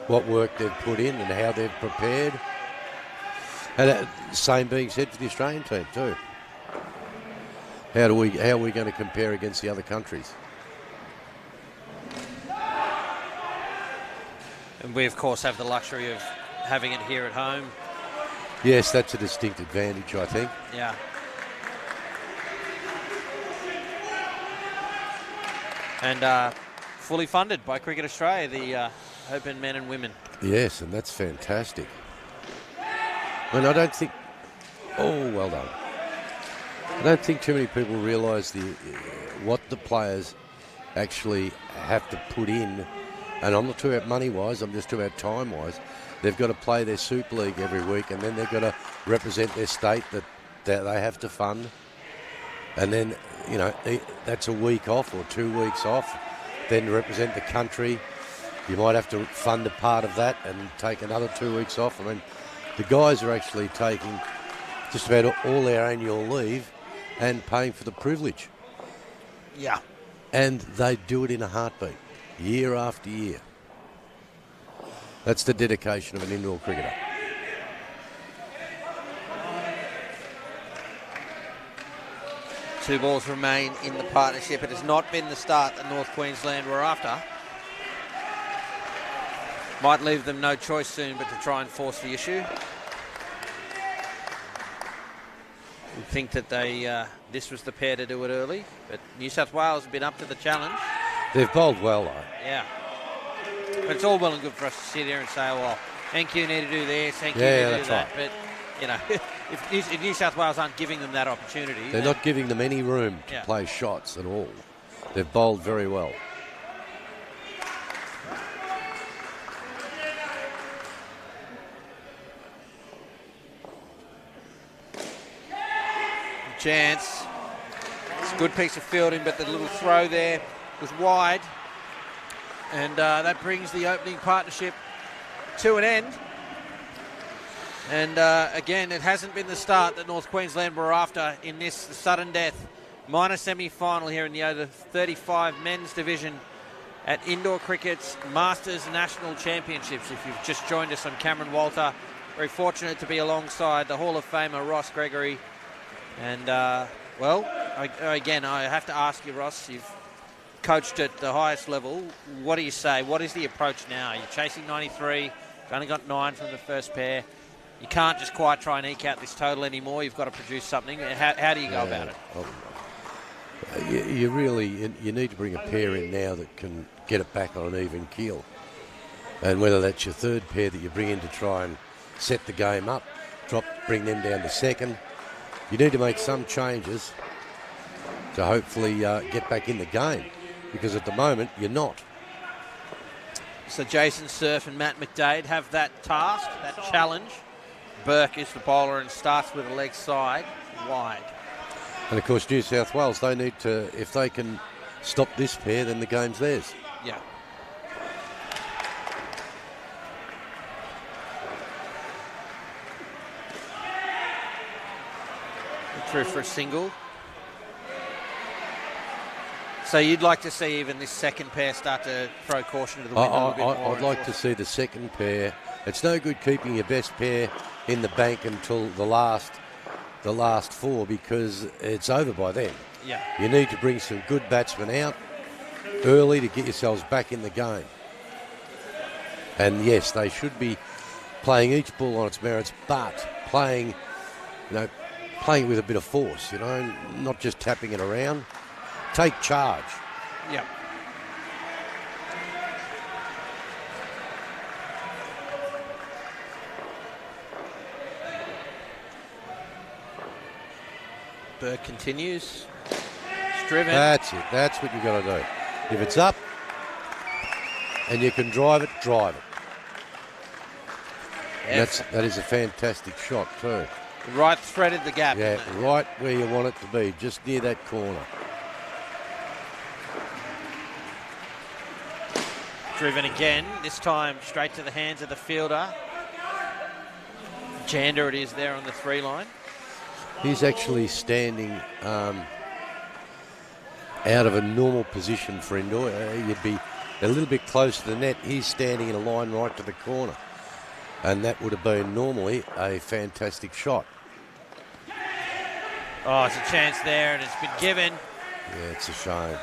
what work they've put in and how they've prepared. And same being said for the Australian team too. How are we going to compare against the other countries? And we, of course, have the luxury of having it here at home. Yes, that's a distinct advantage, I think. Yeah. And fully funded by Cricket Australia, the Open men and women. Yes, and that's fantastic. And I don't think... Oh, well done. I don't think too many people realise what the players actually have to put in. And I'm not talking about money-wise, I'm just talking about time-wise. They've got to play their Super League every week, and then they've got to represent their state that they have to fund. And then, you know, that's a week off or 2 weeks off. Then represent the country. You might have to fund a part of that and take another 2 weeks off. I mean, the guys are actually taking just about all their annual leave and paying for the privilege. Yeah. And they do it in a heartbeat, year after year. That's the dedication of an indoor cricketer. Two balls remain in the partnership. It has not been the start that North Queensland were after. Might leave them no choice soon but to try and force the issue. You'd think that this was the pair to do it early, but New South Wales have been up to the challenge. They've bowled well, though. Yeah. But it's all well and good for us to sit here and say, well, NQ need to do this, NQ need to do that. Right. But, you know, if New South Wales aren't giving them that opportunity... They're not giving them any room to play shots at all. They've bowled very well. Chance. It's a good piece of fielding, but the little throw there was wide. And that brings the opening partnership to an end. And again, it hasn't been the start that North Queensland were after in this sudden death minor semi-final here in the over 35 men's division at Indoor Cricket's Masters National Championships. If you've just joined us, I'm Cameron Walter. Very fortunate to be alongside the Hall of Famer Ross Gregory. And, again, I have to ask you, Ross, you've coached at the highest level. What do you say? What is the approach now? You're chasing 93. You've only got 9 from the first pair. You can't just quite try and eke out this total anymore. You've got to produce something. How do you go about it? You need to bring a pair in now that can get it back on an even keel. And whether that's your third pair that you bring in to try and set the game up, bring them down to second. You need to make some changes to hopefully get back in the game, because at the moment you're not. So Jason Surf and Matt McDade have that task, that challenge. Burke is the bowler and starts with a leg side, wide. And of course New South Wales, they need to, if they can stop this pair, then the game's theirs. Yeah. through for a single. So you'd like to see even this second pair start to throw caution to the wind a little bit more? I'd like to see the second pair. It's no good keeping your best pair in the bank until the last 4 because it's over by then. Yeah. You need to bring some good batsmen out early to get yourselves back in the game. And yes, they should be playing each ball on its merits, but playing with a bit of force, not just tapping it around. Take charge. Yeah. Burke continues. It's driven. That's it. That's what you got to do. If it's up and you can drive it, drive it. Yeah. That is a fantastic shot too. Right threaded the gap. Yeah, right where you want it to be, just near that corner. Driven again, this time straight to the hands of the fielder. Jander it is there on the 3 line. He's actually standing out of a normal position for indoor. You'd be a little bit close to the net. He's standing in a line right to the corner. And that would have been normally a fantastic shot. Oh, it's a chance there and it's been given. Yeah, it's a shame.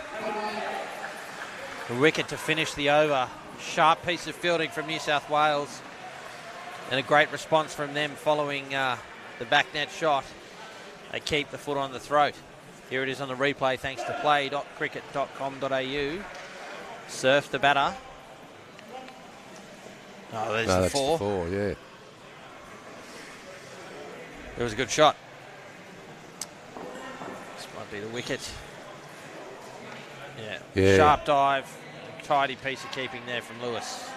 The wicket to finish the over. Sharp piece of fielding from New South Wales. And a great response from them following the back net shot. They keep the foot on the throat. Here it is on the replay thanks to play.cricket.com.au. Surf the batter. Oh, there's the that's 4. 4, yeah. It was a good shot. This might be the wicket. Yeah. Sharp dive. Tidy piece of keeping there from Lewis.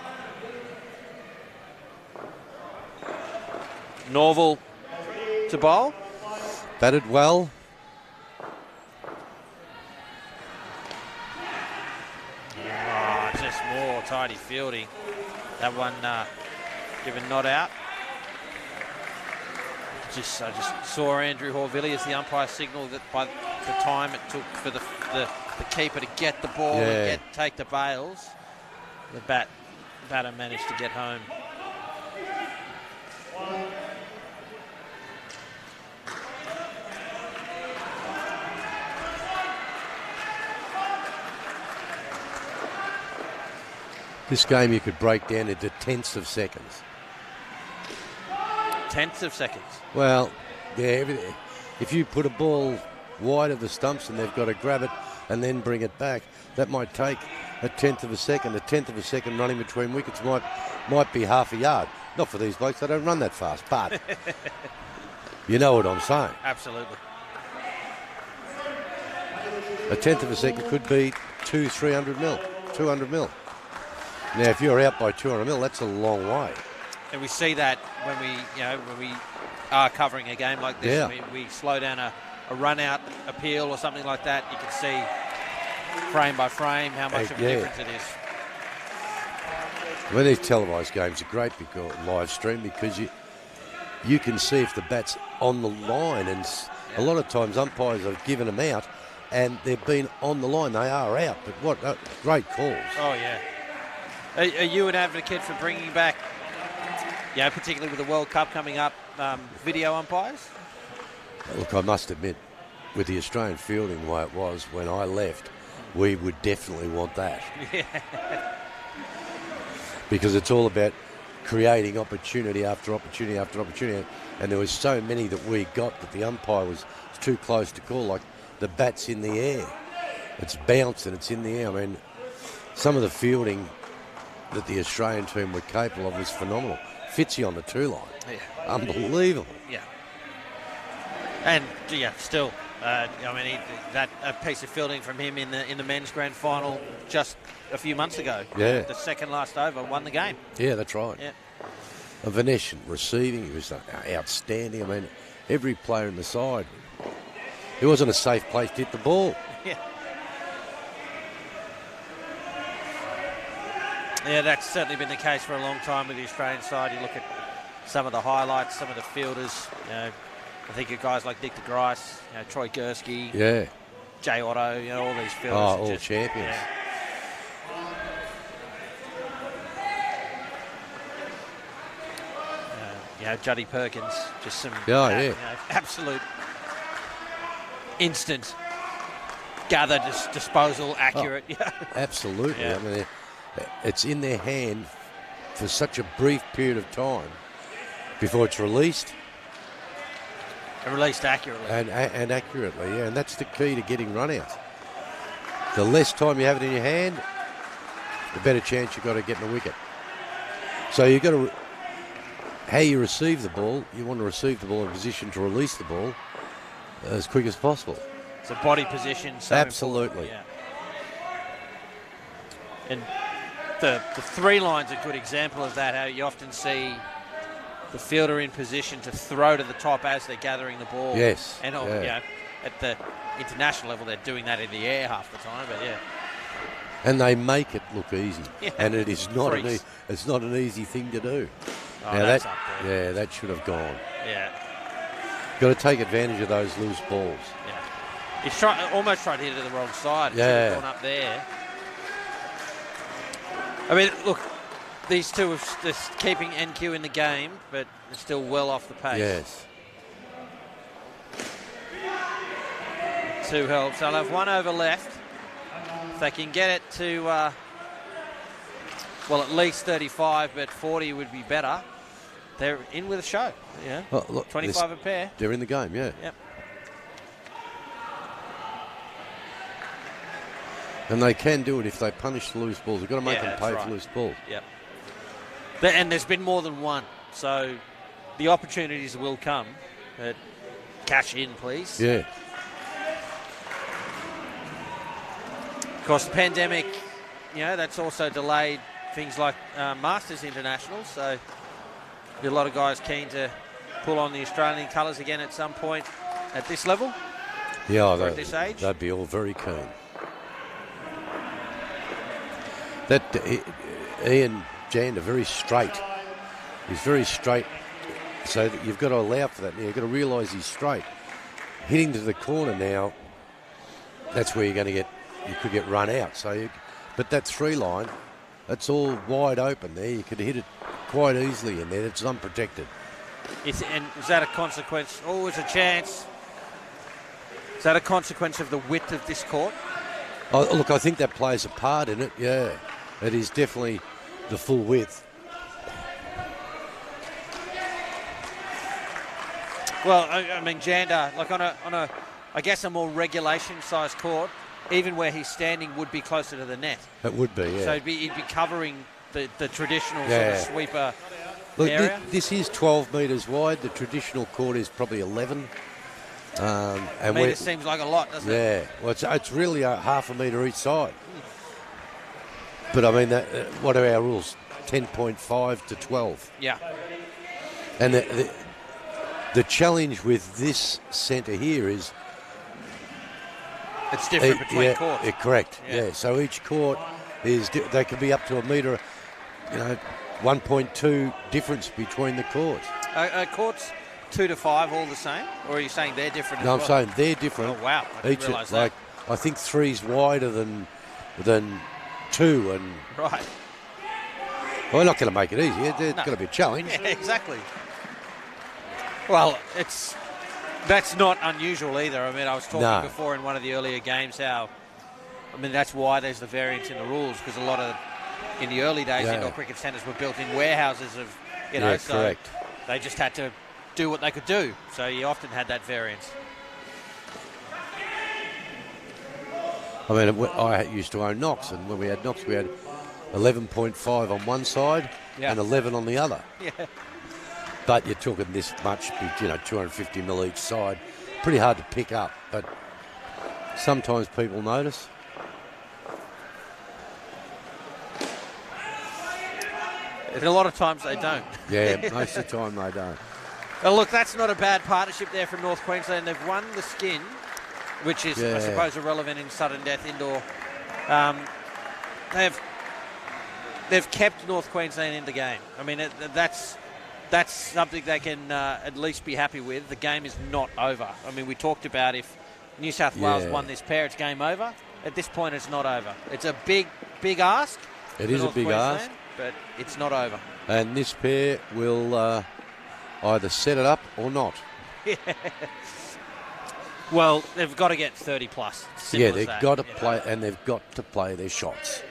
Norval to bowl. Batted well. Oh, just more tidy fielding. That one given not out. I just saw Andrew Horvilliers as the umpire signal that by the time it took for the keeper to get the ball and take the bails, the batter managed to get home. This game you could break down into tenths of seconds. Tenths of seconds? Well, yeah, if you put a ball wide of the stumps and they've got to grab it and then bring it back, that might take a tenth of a second. A tenth of a second running between wickets might be half a yard. Not for these blokes, they don't run that fast, but you know what I'm saying. Absolutely. A tenth of a second could be 200 mil. Now, if you're out by 200 mil, that's a long way. And we see that when we are covering a game like this. Yeah. We slow down a run-out appeal or something like that. You can see frame by frame how much of a difference it is. I mean, these televised games are great because live stream because you can see if the bat's on the line, and a lot of times umpires have given them out and they've been on the line. They are out, but what great calls. Oh, yeah. Are you an advocate for bringing back, particularly with the World Cup coming up, video umpires? Look, I must admit, with the Australian fielding the way it was when I left, we would definitely want that. Yeah. Because it's all about creating opportunity after opportunity after opportunity. And there was so many that we got that the umpire was too close to call, like the bat's in the air. It's bounced and it's in the air. I mean, some of the fielding that the Australian team were capable of was phenomenal. Fitzy on the 2 line. Yeah. Unbelievable. Yeah. And, still, a piece of fielding from him in the men's grand final just a few months ago. Yeah. The second last over won the game. Yeah, that's right. Yeah. Vinesh receiving, he was outstanding. I mean, every player in the side, it wasn't a safe place to hit the ball. Yeah. Yeah, that's certainly been the case for a long time with the Australian side. You look at some of the highlights, some of the fielders, I think of guys like Nick de Grice, Troy Gursky, Yeah. Jay Otto, all these fielders. Oh, all just, champions. Juddy Perkins, just some absolute instant gather, disposal, accurate. Absolutely. Yeah. I mean, it's in their hand for such a brief period of time before it's released. And released accurately. And accurately, yeah. And that's the key to getting run out. The less time you have it in your hand, the better chance you've got of getting a wicket. So you've got to... How you receive the ball, you want to receive the ball in a position to release the ball as quick as possible. So body position. So absolutely. Yeah. And the three line's a good example of that, how you often see the fielder in position to throw to the top as they're gathering the ball. Yes. And at the international level, they're doing that in the air half the time, but yeah. And they make it look easy. Yeah. And it is not it's not an easy thing to do. Oh, now that's up there. Yeah, that should have gone. Yeah. Got to take advantage of those loose balls. Yeah. He's almost tried to hit it to the wrong side. Yeah. Should have gone up there. I mean, look, these two are just keeping NQ in the game, but they're still well off the pace. Yes. 2 helps. They'll have 1 over left. If they can get it to, at least 35, but 40 would be better. They're in with a show. Yeah. Well, look, 25 a pair. They're in the game, yeah. Yep. And they can do it if they punish the loose balls. They've got to make them pay for loose balls. Yep. And there's been more than one, so the opportunities will come. But cash in, please. Yeah. Of course, the pandemic, that's also delayed things like Masters International, so a lot of guys keen to pull on the Australian colours again at some point at this level. Yeah, at this age. They'd be all very keen. That Ian Jan are very straight. He's very straight, so that you've got to allow for that. Now you've got to realise he's straight. Hitting to the corner now, that's where you could get run out. But that 3 line, that's all wide open there. You could hit it quite easily in there. It's unprotected. And is that a consequence? Oh, it's a chance. Is that a consequence of the width of this court? Oh, look, I think that plays a part in it. Yeah, it is definitely the full width. Well, I mean, Janda, like on a, I guess a more regulation-sized court, even where he's standing would be closer to the net. It would be, yeah. So he'd be covering the traditional sort of sweeper area. This is 12 metres wide. The traditional court is probably 11. And it seems like a lot, doesn't it? Yeah. Well, it's really a half a metre each side. But I mean, what are our rules? 10.5 to 12. Yeah. And the challenge with this centre here is it's different between courts. Correct. Yeah. So each court they can be up to a metre, 1.2 difference between the courts. Courts 2 to 5 all the same, or are you saying they're different? No, I'm saying they're different. Oh wow! I didn't realise that. I think 3's wider than 2, and right. Well, we're not going to make it easy. It's going to be a challenge. Yeah, exactly. Well, that's not unusual either. I mean, I was talking before in one of the earlier games that's why there's the variance in the rules, because a lot of, in the early days, indoor cricket centres were built in warehouses of, so correct. They just had to do what they could do. So you often had that variance. I mean, I used to own Knox, and when we had Knox, we had 11.5 on one side and 11 on the other. Yeah. But you're talking this much, 250 mil each side. Pretty hard to pick up, but sometimes people notice. And a lot of times they don't. Yeah, most of the time they don't. Well, look, that's not a bad partnership there from North Queensland. They've won the skin, which is, I suppose, irrelevant in sudden death indoor. They've kept North Queensland in the game. I mean, that's that's something they can at least be happy with. The game is not over. I mean, we talked about if New South Wales won this pair, it's game over. At this point, it's not over. It's a big ask. It is a big ask. But it's not over. And this pair will either set it up or not. Yeah. Well, they've got to get 30 plus. Yeah, they've got to play, and they've got to play their shots.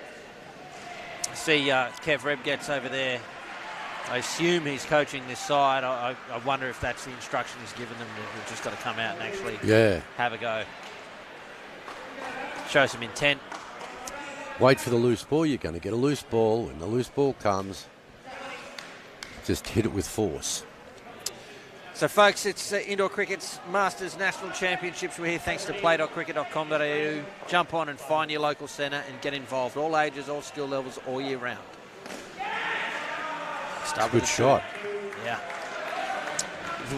See, Kev Reb gets over there. I assume he's coaching this side. I wonder if that's the instruction he's given them. They've just got to come out and actually have a go. Show some intent. Wait for the loose ball. You're going to get a loose ball. When the loose ball comes, just hit it with force. So, folks, it's Indoor Cricket's Masters National Championships. We're here thanks to play.cricket.com.au. Jump on and find your local centre and get involved. All ages, all skill levels, all year round. Good shot. Yeah.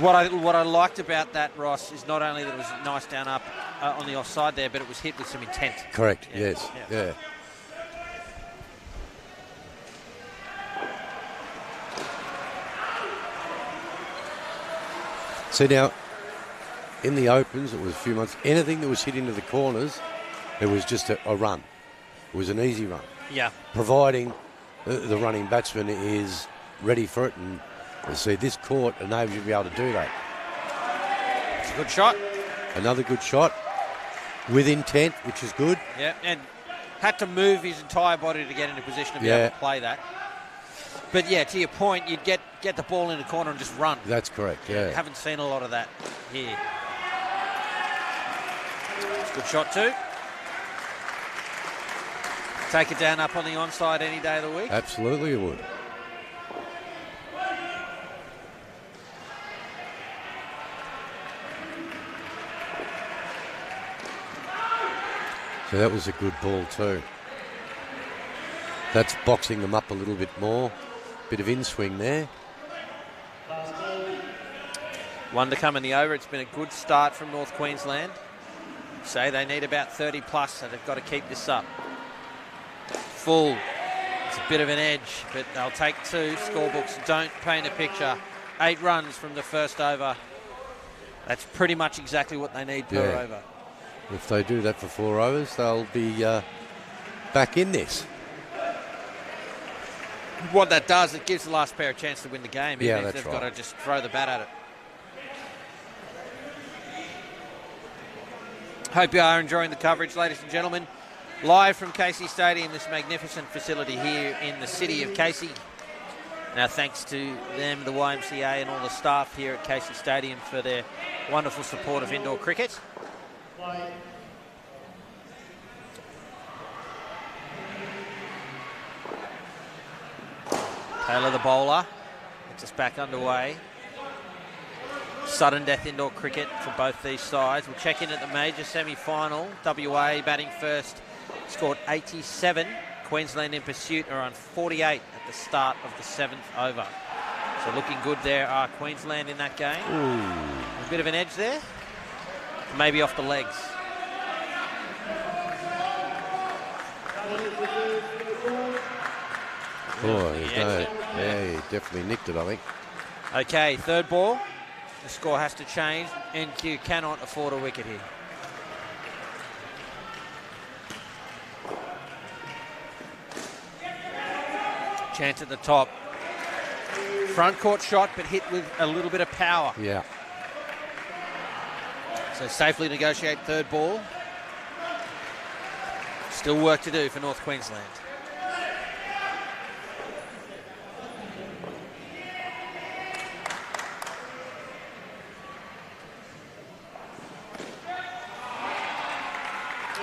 What I liked about that, Ross, is not only that it was nice down up on the offside there, but it was hit with some intent. Correct, yes. Yeah. So now, in the Opens, it was a few months, anything that was hit into the corners, it was just a run. It was an easy run. Yeah. Providing the running batsman is ready for it, and see, this court enables you to be able to do that. It's a good shot. Another good shot with intent, which is good. Yeah, and had to move his entire body to get into position to be able to play that. But yeah, to your point, you'd get the ball in the corner and just run. That's correct, yeah. Haven't seen a lot of that here. It's a good shot too. Take it down up on the onside any day of the week. Absolutely you would. So that was a good ball too. That's boxing them up a little bit more. Bit of in-swing there. One to come in the over. It's been a good start from North Queensland. Say they need about 30 plus, so they've got to keep this up. Full. It's a bit of an edge, but they'll take two. Scorebooks don't paint a picture. 8 runs from the first over. That's pretty much exactly what they need per over. If they do that for 4 overs, they'll be back in this. What that does, it gives the last pair a chance to win the game. Yeah, even if that's they've got to just throw the bat at it. Hope you are enjoying the coverage, ladies and gentlemen. Live from Casey Stadium, this magnificent facility here in the city of Casey. Now, thanks to them, the YMCA and all the staff here at Casey Stadium for their wonderful support of indoor cricket. Taylor, the bowler, gets us back underway. Sudden death indoor cricket for both these sides. We'll check in at the major semi-final. WA batting first, scored 87. Queensland in pursuit are on 48 at the start of the 7th over. So looking good there are Queensland in that game. A bit of an edge there. Maybe off the legs. He definitely nicked it, I think. Okay, third ball. The score has to change. NQ cannot afford a wicket here. Chance at the top. Front court shot, but hit with a little bit of power. Yeah. So safely negotiate third ball. Still work to do for North Queensland.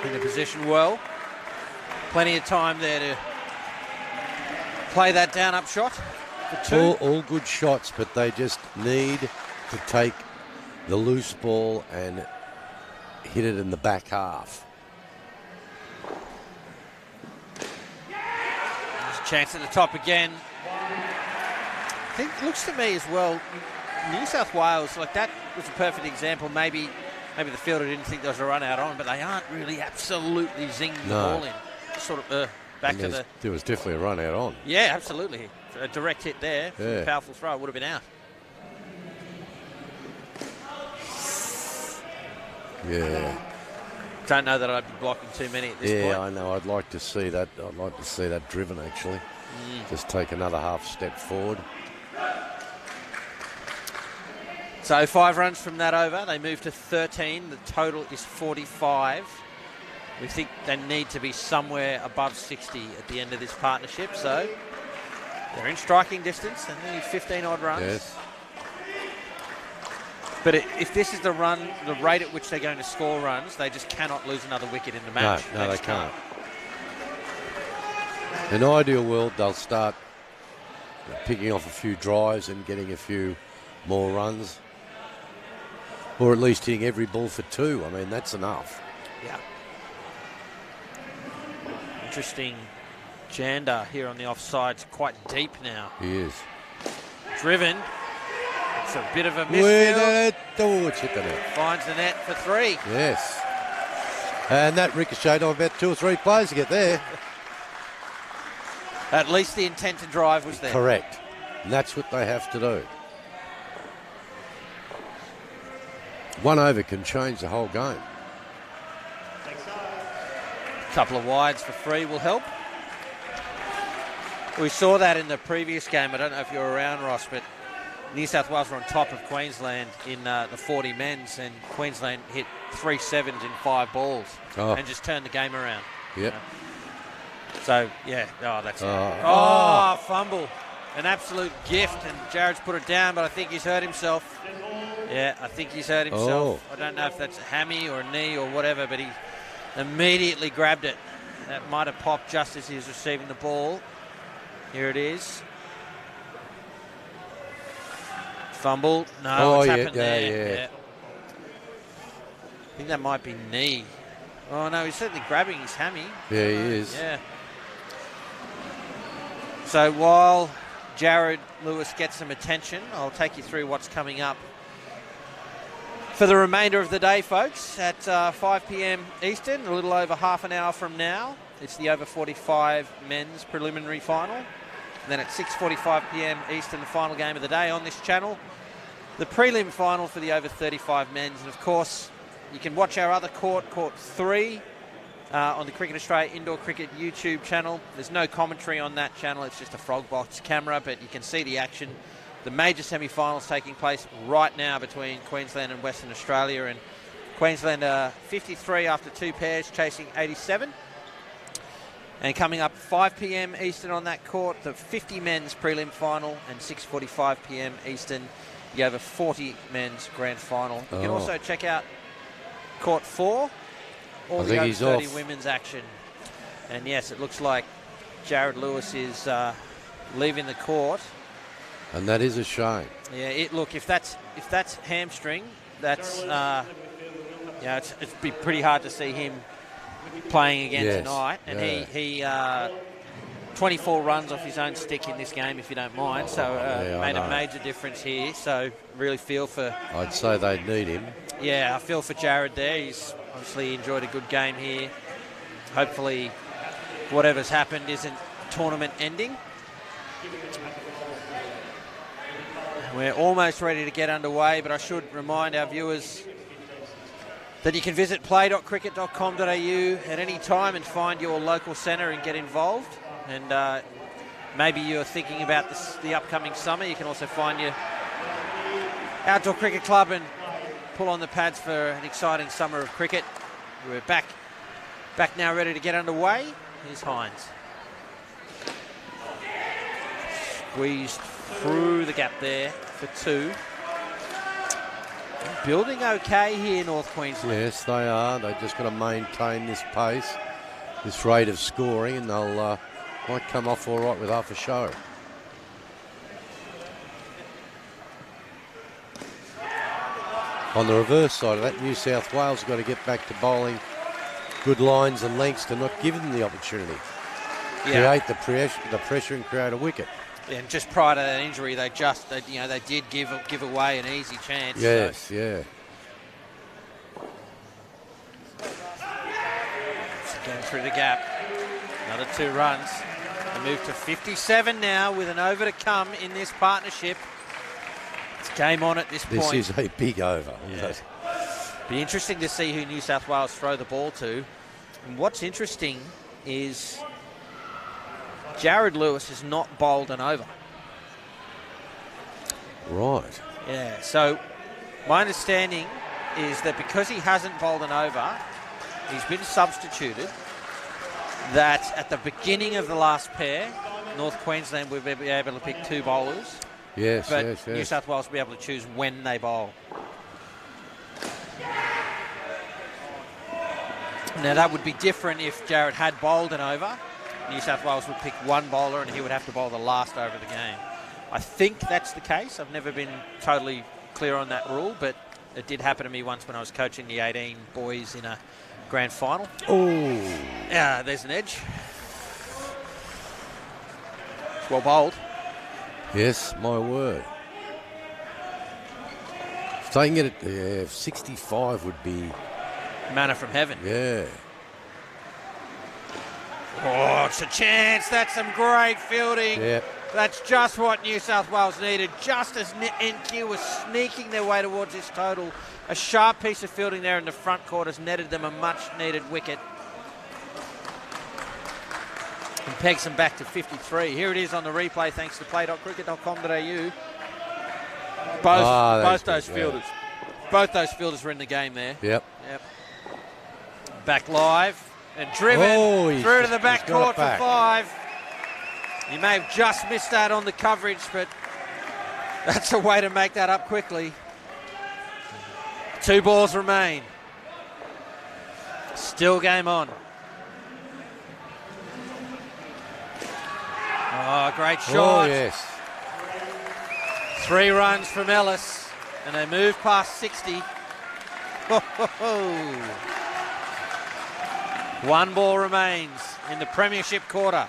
In the position well. Plenty of time there to play that down up shot for 2. All good shots, but they just need to take the loose ball and hit it in the back half. There's a chance at the top again. I think it looks to me as well, New South Wales, like that was a perfect example. Maybe the fielder didn't think there was a run out on, but they aren't really absolutely zinging the ball in. Sort of back to the... There was definitely a run out on. Yeah, absolutely. A direct hit there. From a powerful throw. Would have been out. Yeah. Don't know that I'd be blocking too many at this point. Yeah, I know. I'd like to see that. I'd like to see that driven, actually. Just take another half step forward. So 5 runs from that over. They move to 13. The total is 45. We think they need to be somewhere above 60 at the end of this partnership. So they're in striking distance. They need 15 odd runs. Yes. But if this is the rate at which they're going to score runs, they just cannot lose another wicket in the match. No, they can't. In an ideal world, they'll start picking off a few drives and getting a few more runs. Or at least hitting every ball for 2. I mean, that's enough. Yeah. Interesting. Janda here on the offside's quite deep now. He is. Driven. It's a bit of a misfield. It's hit the net. Finds the net for 3. Yes. And that ricocheted on about 2 or 3 players to get there. At least the intent to drive was there. Correct. And that's what they have to do. 1 over can change the whole game. A couple of wides for 3 will help. We saw that in the previous game. I don't know if you were around, Ross, but New South Wales were on top of Queensland in the 40 men's, and Queensland hit 3 sevens in 5 balls and just turned the game around. Yep. So, yeah. Oh, that's it. Fumble. An absolute gift, and Jared's put it down, but I think he's hurt himself. Yeah, I think he's hurt himself. I don't know if that's a hammy or a knee or whatever, but he immediately grabbed it. That might have popped just as he was receiving the ball. Here it is. Fumble. No, what's happened there? Yeah. I think that might be knee. Oh, no, he's certainly grabbing his hammy. Yeah, he is. Yeah. So while Jared Lewis gets some attention, I'll take you through what's coming up for the remainder of the day, folks. At 5 p.m. Eastern, a little over half an hour from now, it's the over 45 men's preliminary final. And then at 6:45 p.m. Eastern, the final game of the day on this channel, the prelim final for the over 35 men's. And of course, you can watch our other court 3, on the Cricket Australia Indoor Cricket YouTube channel. There's no commentary on that channel. It's just a frog box camera, but you can see the action. The major semi-finals taking place right now between Queensland and Western Australia. And Queensland are 53 after 2 pairs, chasing 87. And coming up 5 p.m. Eastern on that court, the 50 men's prelim final, and 6:45 p.m. Eastern, the over 40 men's grand final. You can also check out court 4, all the over 30 women's action. And yes, it looks like Jared Lewis is leaving the court. And that is a shame. Yeah, look, if that's hamstring, that's it'd be pretty hard to see him playing again tonight. And he 24 runs off his own stick in this game, if you don't mind. So made a major difference here. So really feel for... I'd say they'd need him. Yeah, I feel for Jared there. He's obviously enjoyed a good game here. Hopefully whatever's happened isn't tournament ending. We're almost ready to get underway, but I should remind our viewers that you can visit play.cricket.com.au at any time and find your local centre and get involved. And maybe you're thinking about the upcoming summer. You can also find your outdoor cricket club and pull on the pads for an exciting summer of cricket. We're back now, ready to get underway. Here's Hines. Squeezed through the gap there for 2. Building okay here, North Queensland. Yes, they are. They've just got to maintain this pace, this rate of scoring, and they'll might come off all right with half a show. On the reverse side of that, New South Wales have got to get back to bowling good lines and lengths to not give them the opportunity. Create the pressure and create a wicket. And just prior to that injury, they did give away an easy chance. Yes, so. yeah. Going through the gap. Another 2 runs. They move to 57 now with an over to come in this partnership. It's game on at this point. This is a big over. Yeah. Be interesting to see who New South Wales throw the ball to. And what's interesting is Jared Lewis has not bowled an over. Right. Yeah, so my understanding is that because he hasn't bowled an over, he's been substituted, that at the beginning of the last pair, North Queensland will be able to pick 2 bowlers. Yes, but yes. New South Wales will be able to choose when they bowl. Now that would be different if Jared had bowled an over. New South Wales would pick 1 bowler and he would have to bowl the last over of the game. I think that's the case. I've never been totally clear on that rule, but it did happen to me once when I was coaching the 18 boys in a grand final. Oh. Yeah, there's an edge. It's well bowled. Yes, my word. If they can get it, 65 would be... Manna from heaven. Yeah. Oh, it's a chance. That's some great fielding. Yep. That's just what New South Wales needed. Just as NQ was sneaking their way towards this total, a sharp piece of fielding there in the front court has netted them a much-needed wicket. And pegs them back to 53. Here it is on the replay, thanks to play.cricket.com.au. Both those fielders. Both those fielders were in the game there. Yep. Back live and driven through to the back court for 5. You may have just missed that on the coverage, but that's a way to make that up quickly. 2 balls remain. Still game on. Oh, great shot. Oh, yes. 3 runs from Ellis, and they move past 60. 1 ball remains in the premiership quarter.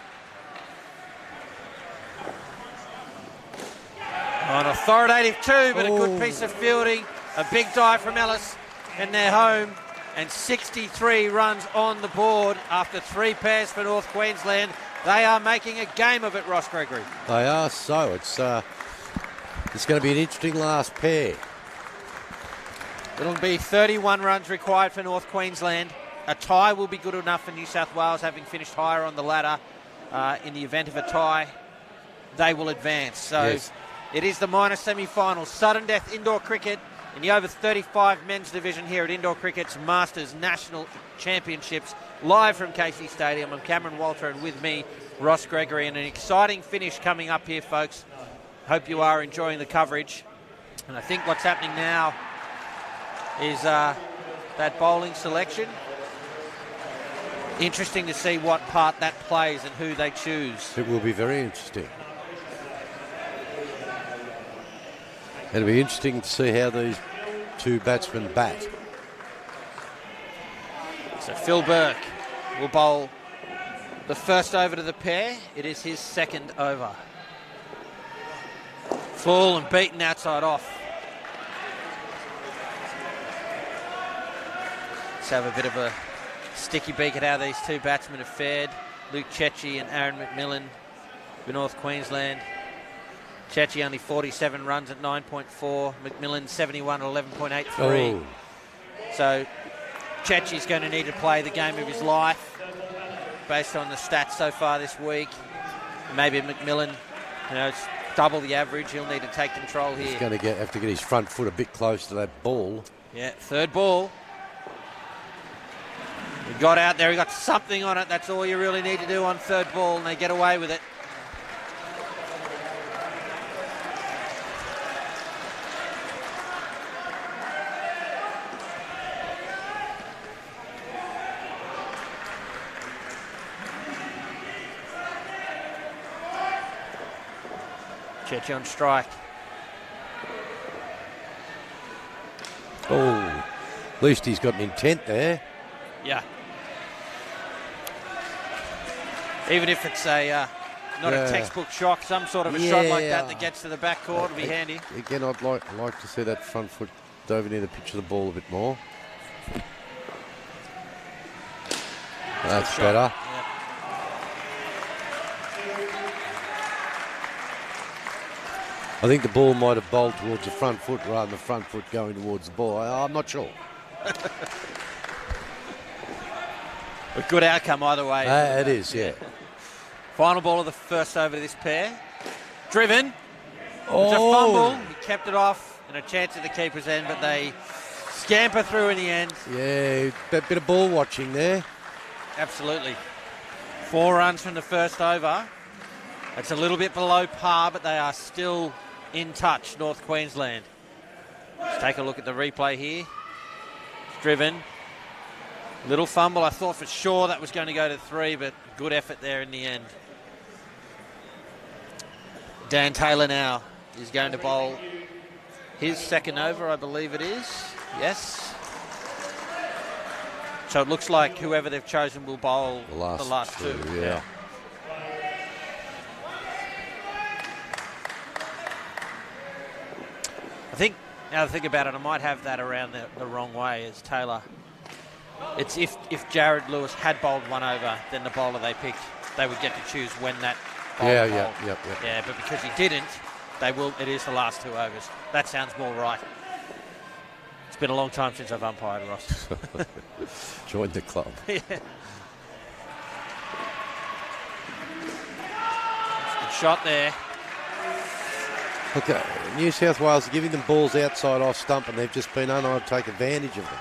An authoritative 2, but a good piece of fielding. A big dive from Ellis, and they're home. And 63 runs on the board after 3 pairs for North Queensland. They are making a game of it, Ross Gregory. They are so. It's going to be an interesting last pair. It'll be 31 runs required for North Queensland. A tie will be good enough for New South Wales, having finished higher on the ladder. In the event of a tie, they will advance. So yes. It is the minor semi-final. Sudden death indoor cricket in the over 35 men's division here at Indoor Cricket's Masters National Championships, live from Casey Stadium. I'm Cameron Walter, and with me, Ross Gregory, and an exciting finish coming up here, folks. Hope you are enjoying the coverage. And I think what's happening now is that bowling selection. Interesting to see what part that plays and who they choose. It will be very interesting. It'll be interesting to see how these 2 batsmen bat. So Phil Burke will bowl the first over to the pair. It is his 2nd over. Full and beaten outside off. Let's have a bit of a sticky beak at how these 2 batsmen have fared. Luke Chechi and Aaron McMillan for North Queensland. Chechi only 47 runs at 9.4. McMillan 71 at 11.83. Oh. So Chechi's going to need to play the game of his life based on the stats so far this week. Maybe McMillan, it's double the average. He'll need to take control here. He's going to have to get his front foot a bit close to that ball. Yeah, 3rd ball. He got out there. He got something on it. That's all you really need to do on 3rd ball, and they get away with it. Chechi on strike. Oh, at least he's got an intent there. Yeah. Even if it's a not a textbook shock, some sort of a shot like that gets to the back court will be handy. Again, I'd like to see that front foot over near the pitch of the ball a bit more. That's better. Yep. I think the ball might have bowled towards the front foot rather than the front foot going towards the ball. I'm not sure. A good outcome either way. It is, yeah. Final ball of the first over to this pair. Driven. It's a Oh. fumble. He kept it off and a chance at the keeper's end, but they scamper through in the end. Yeah, a bit of ball watching there. Absolutely. 4 runs from the first over. It's a little bit below par, but they are still in touch, North Queensland. Let's take a look at the replay here. It's Driven. Little fumble. I thought for sure that was going to go to 3, but good effort there in the end. Dan Taylor now is going to bowl his second over, I believe it is. Yes. So it looks like whoever they've chosen will bowl the last two. Yeah. I think, now to think about it, I might have that around the wrong way as Taylor. It's if Jared Lewis had bowled 1 over, then the bowler they picked, they would get to choose when that bowler bowled. Yeah, but because he didn't, it is the last 2 overs. That sounds more right. It's been a long time since I've umpired, Ross. Joined the club. Yeah. Good shot there. Okay, New South Wales are giving them balls outside off stump, and they've just been unable to take advantage of them.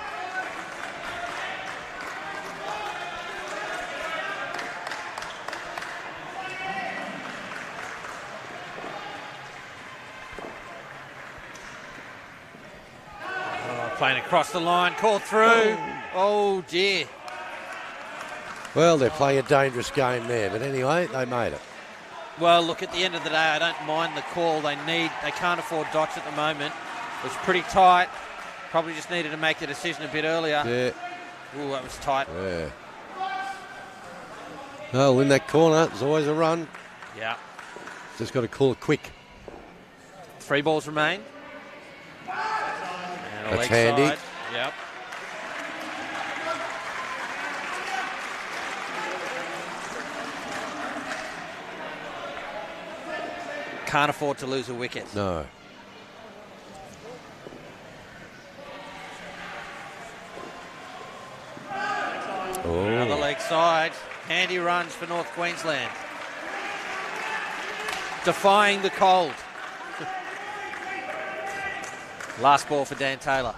Playing across the line, called through. Oh dear. Well, they're playing a dangerous game there, but anyway, they made it. Well, look, at the end of the day, I don't mind the call. They can't afford dots at the moment. It was pretty tight. Probably just needed to make the decision a bit earlier. Yeah. Ooh, that was tight. Yeah. Well, in that corner, there's always a run. Yeah. Just got to call it quick. 3 balls remain. And a That's leg handy. side. Yep. Can't afford to lose a wicket. No. Another leg side. Handy runs for North Queensland. Defying the cold. Last ball for Dan Taylor.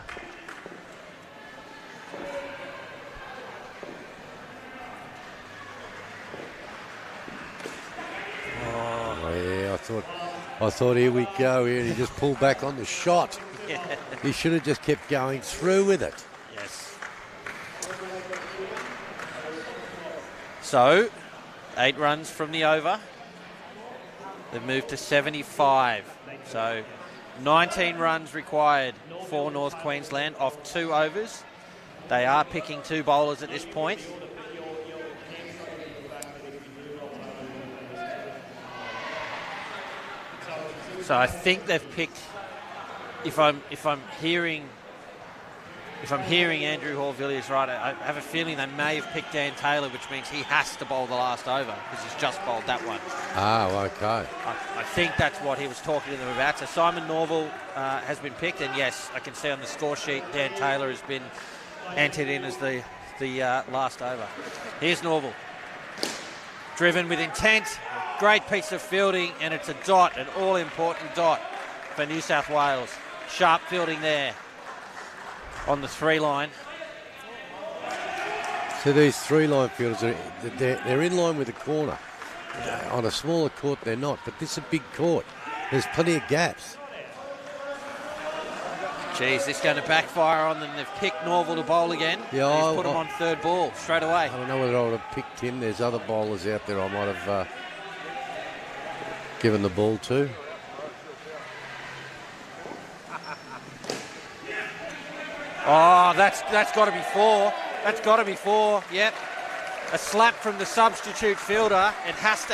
Yeah, I thought here we go here, and he just pulled back on the shot. Yeah. He should have just kept going through with it. Yes. So, 8 runs from the over. They've moved to 75. So, 19 runs required for North Queensland off 2 overs. They are picking 2 bowlers at this point. So I think they've picked, if I'm hearing Andrew Hall-Villiers right, I have a feeling they may have picked Dan Taylor, which means he has to bowl the last over because he's just bowled that one. Oh, okay. I think that's what he was talking to them about. So Simon Norval has been picked, and yes, I can see on the score sheet Dan Taylor has been entered in as the last over. Here's Norval. Driven with intent. Great piece of fielding, and it's a dot, an all-important dot for New South Wales. Sharp fielding there on the 3 line. So these 3-line fielders, they're in line with the corner. On a smaller court, they're not, but this is a big court. There's plenty of gaps. Geez, this is going to backfire on them. They've picked Norval to bowl again. Yeah, He's put him on 3rd ball straight away. I don't know whether I would have picked him. There's other bowlers out there I might have given the ball to. Oh, that's got to be 4. That's got to be 4. Yep. A slap from the substitute fielder. It has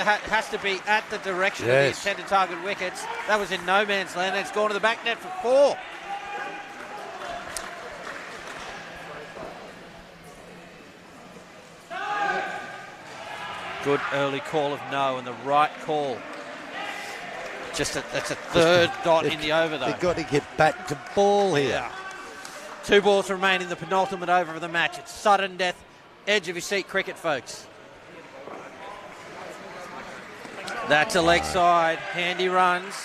to be at the direction of the intended target wickets. That was in no man's land. And it's gone to the back net for 4. Good early call of no, and the right call That's a third dot in the over, though. They've got to get back to ball here. Yeah. 2 balls remain in the penultimate over of the match. It's sudden death, edge of your seat cricket, folks. That's a leg side. Handy runs.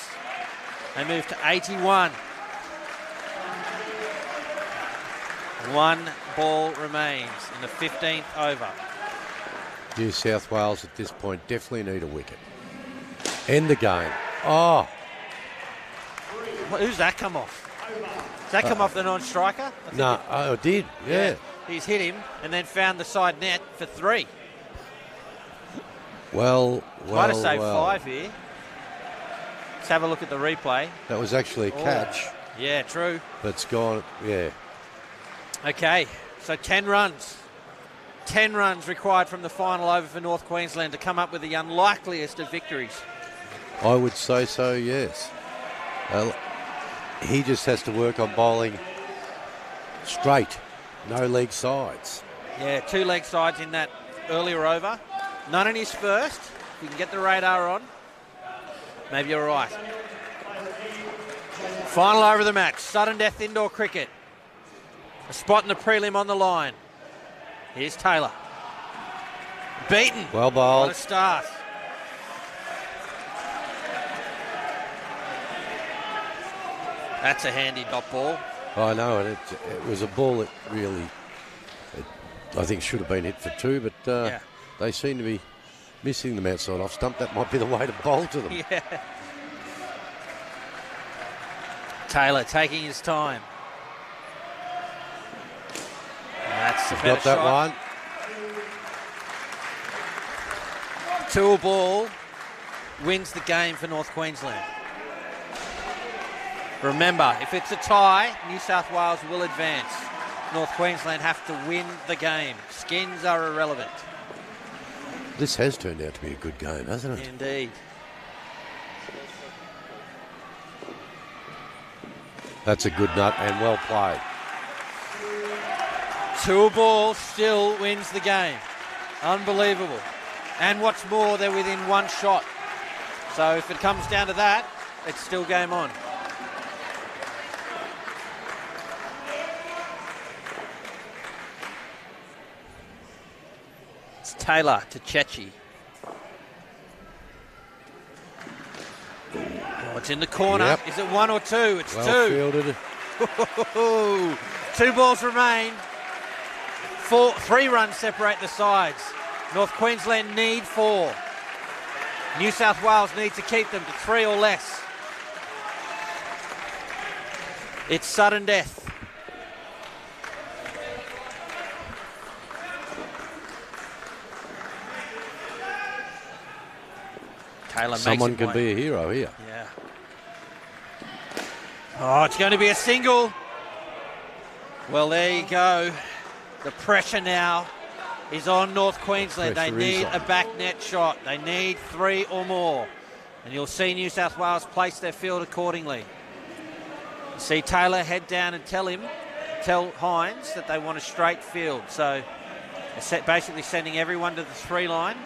They move to 81. 1 ball remains in the 15th over. New South Wales at this point definitely need a wicket. End the game. Oh. Who's that come off? Does that come off the non-striker? No, I did, yeah. He's hit him and then found the side net for 3. Well. Might have saved 5 here. Let's have a look at the replay. That was actually a catch. Yeah, true. But it's gone, yeah. Okay, so 10 runs. 10 runs required from the final over for North Queensland to come up with the unlikeliest of victories. I would say so, yes. He just has to work on bowling straight, no leg sides. Yeah, 2 leg sides in that earlier over. None in his first. If you can get the radar on, maybe you're right. Final over of the match, sudden death indoor cricket. A spot in the prelim on the line. Here's Taylor. Beaten. Well bowled. What a start. That's a handy dot ball. I know, and it was a ball that really, I think, should have been hit for 2, but they seem to be missing them outside off stump. That might be the way to bowl to them. Yeah. Taylor taking his time. That's a better Got that shot. one. 2 ball wins the game for North Queensland. Remember, if it's a tie, New South Wales will advance. North Queensland have to win the game. Skins are irrelevant. This has turned out to be a good game, hasn't it? Indeed. That's a good nut and well played. 2 ball still wins the game. Unbelievable. And what's more, they're within 1 shot. So if it comes down to that, it's still game on. It's Taylor to Chechi. Oh, it's in the corner. Yep. Is it 1 or 2? It's Well 2. fielded. 2 balls remain. 3 runs separate the sides. North Queensland need 4. New South Wales need to keep them to 3 or less. It's sudden death. Taylor Someone makes it can one. be a hero here. Yeah. Oh, it's going to be a single. Well, there you go. The pressure now is on North Queensland. They Pressure is need on. a back net shot. They need 3 or more. And you'll see New South Wales place their field accordingly. See Taylor head down and tell Hines that they want a straight field. So they're basically sending everyone to the 3 line.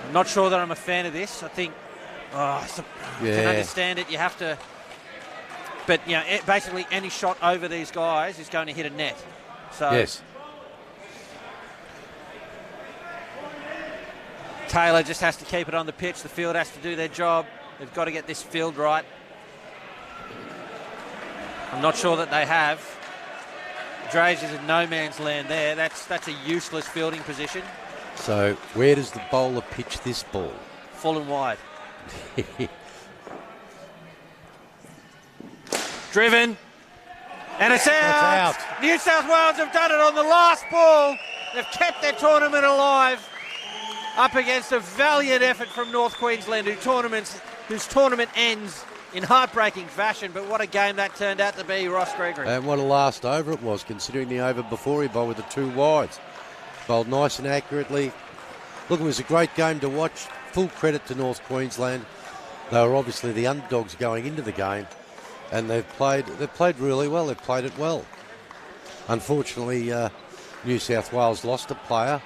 I'm not sure that I'm a fan of this. I think, can understand it. You have to, but you know, basically any shot over these guys is going to hit a net. So Yes. Taylor just has to keep it on the pitch. The field has to do their job. They've got to get this field right. I'm not sure that they have. Drays is in no man's land there. That's a useless fielding position. So where does the bowler pitch this ball? Full and wide. Driven. And it's out. That's out. New South Wales have done it on the last ball. They've kept their tournament alive up against a valiant effort from North Queensland, whose tournament ends in heartbreaking fashion. But what a game that turned out to be, Ross Gregory. And what a last over it was, considering the over before he bowled with the 2 wides. Bowled nice and accurately. Look, it was a great game to watch. Full credit to North Queensland. They were obviously the underdogs going into the game, and they've played really well. They've played it well. Unfortunately, New South Wales lost a player.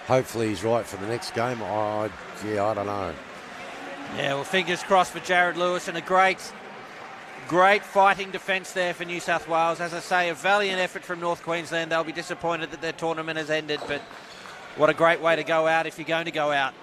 Hopefully he's right for the next game. I don't know. Yeah, well, fingers crossed for Jared Lewis, and a great fighting defence there for New South Wales. As I say, a valiant effort from North Queensland. They'll be disappointed that their tournament has ended, but what a great way to go out if you're going to go out.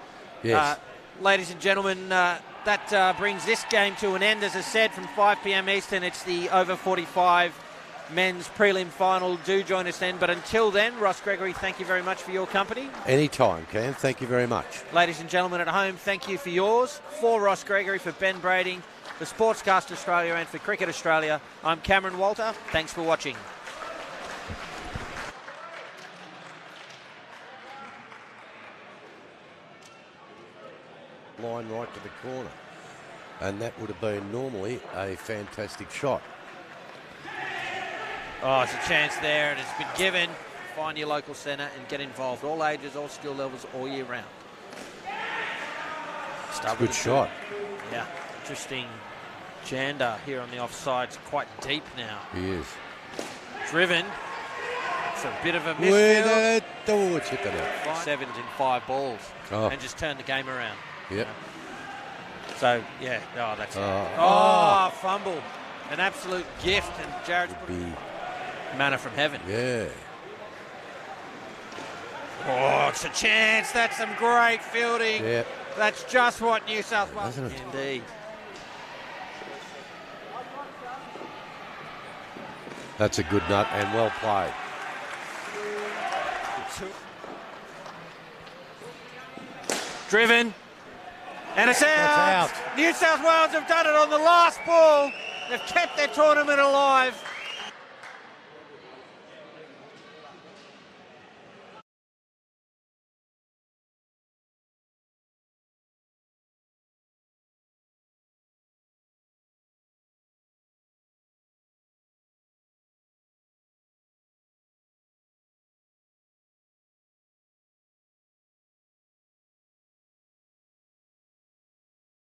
Yes. Ladies and gentlemen, that brings this game to an end. As I said, from 5 p.m. Eastern, it's the over 45 men's prelim final. Do join us then. But until then, Ross Gregory, thank you very much for your company. Anytime, Cam. Thank you very much. Ladies and gentlemen at home, thank you for yours. For Ross Gregory, for Ben Brading, for Sportscast Australia and for Cricket Australia, I'm Cameron Walter. Thanks for watching. Line right to the corner. And that would have been normally a fantastic shot. Oh, it's a chance there, and it's been given. Find your local centre and get involved. All ages, all skill levels, all year round. Good shot. Yeah, interesting. Janda here on the offside's quite deep now. He is. Driven. It's a bit of a With misfield. it. Oh, it's hit that out. 7s in 5 balls. Oh. And just turn the game around. Yep. So, yeah. Oh, that's it. Oh. Fumble. An absolute gift, and Jared's put manna from heaven. Yeah. Oh, it's a chance. That's some great fielding. Yep. That's just what New South Wales... Isn't it? Indeed. That's a good nut and well played. Driven. And it's out. That's out. New South Wales have done it on the last ball. They've kept their tournament alive.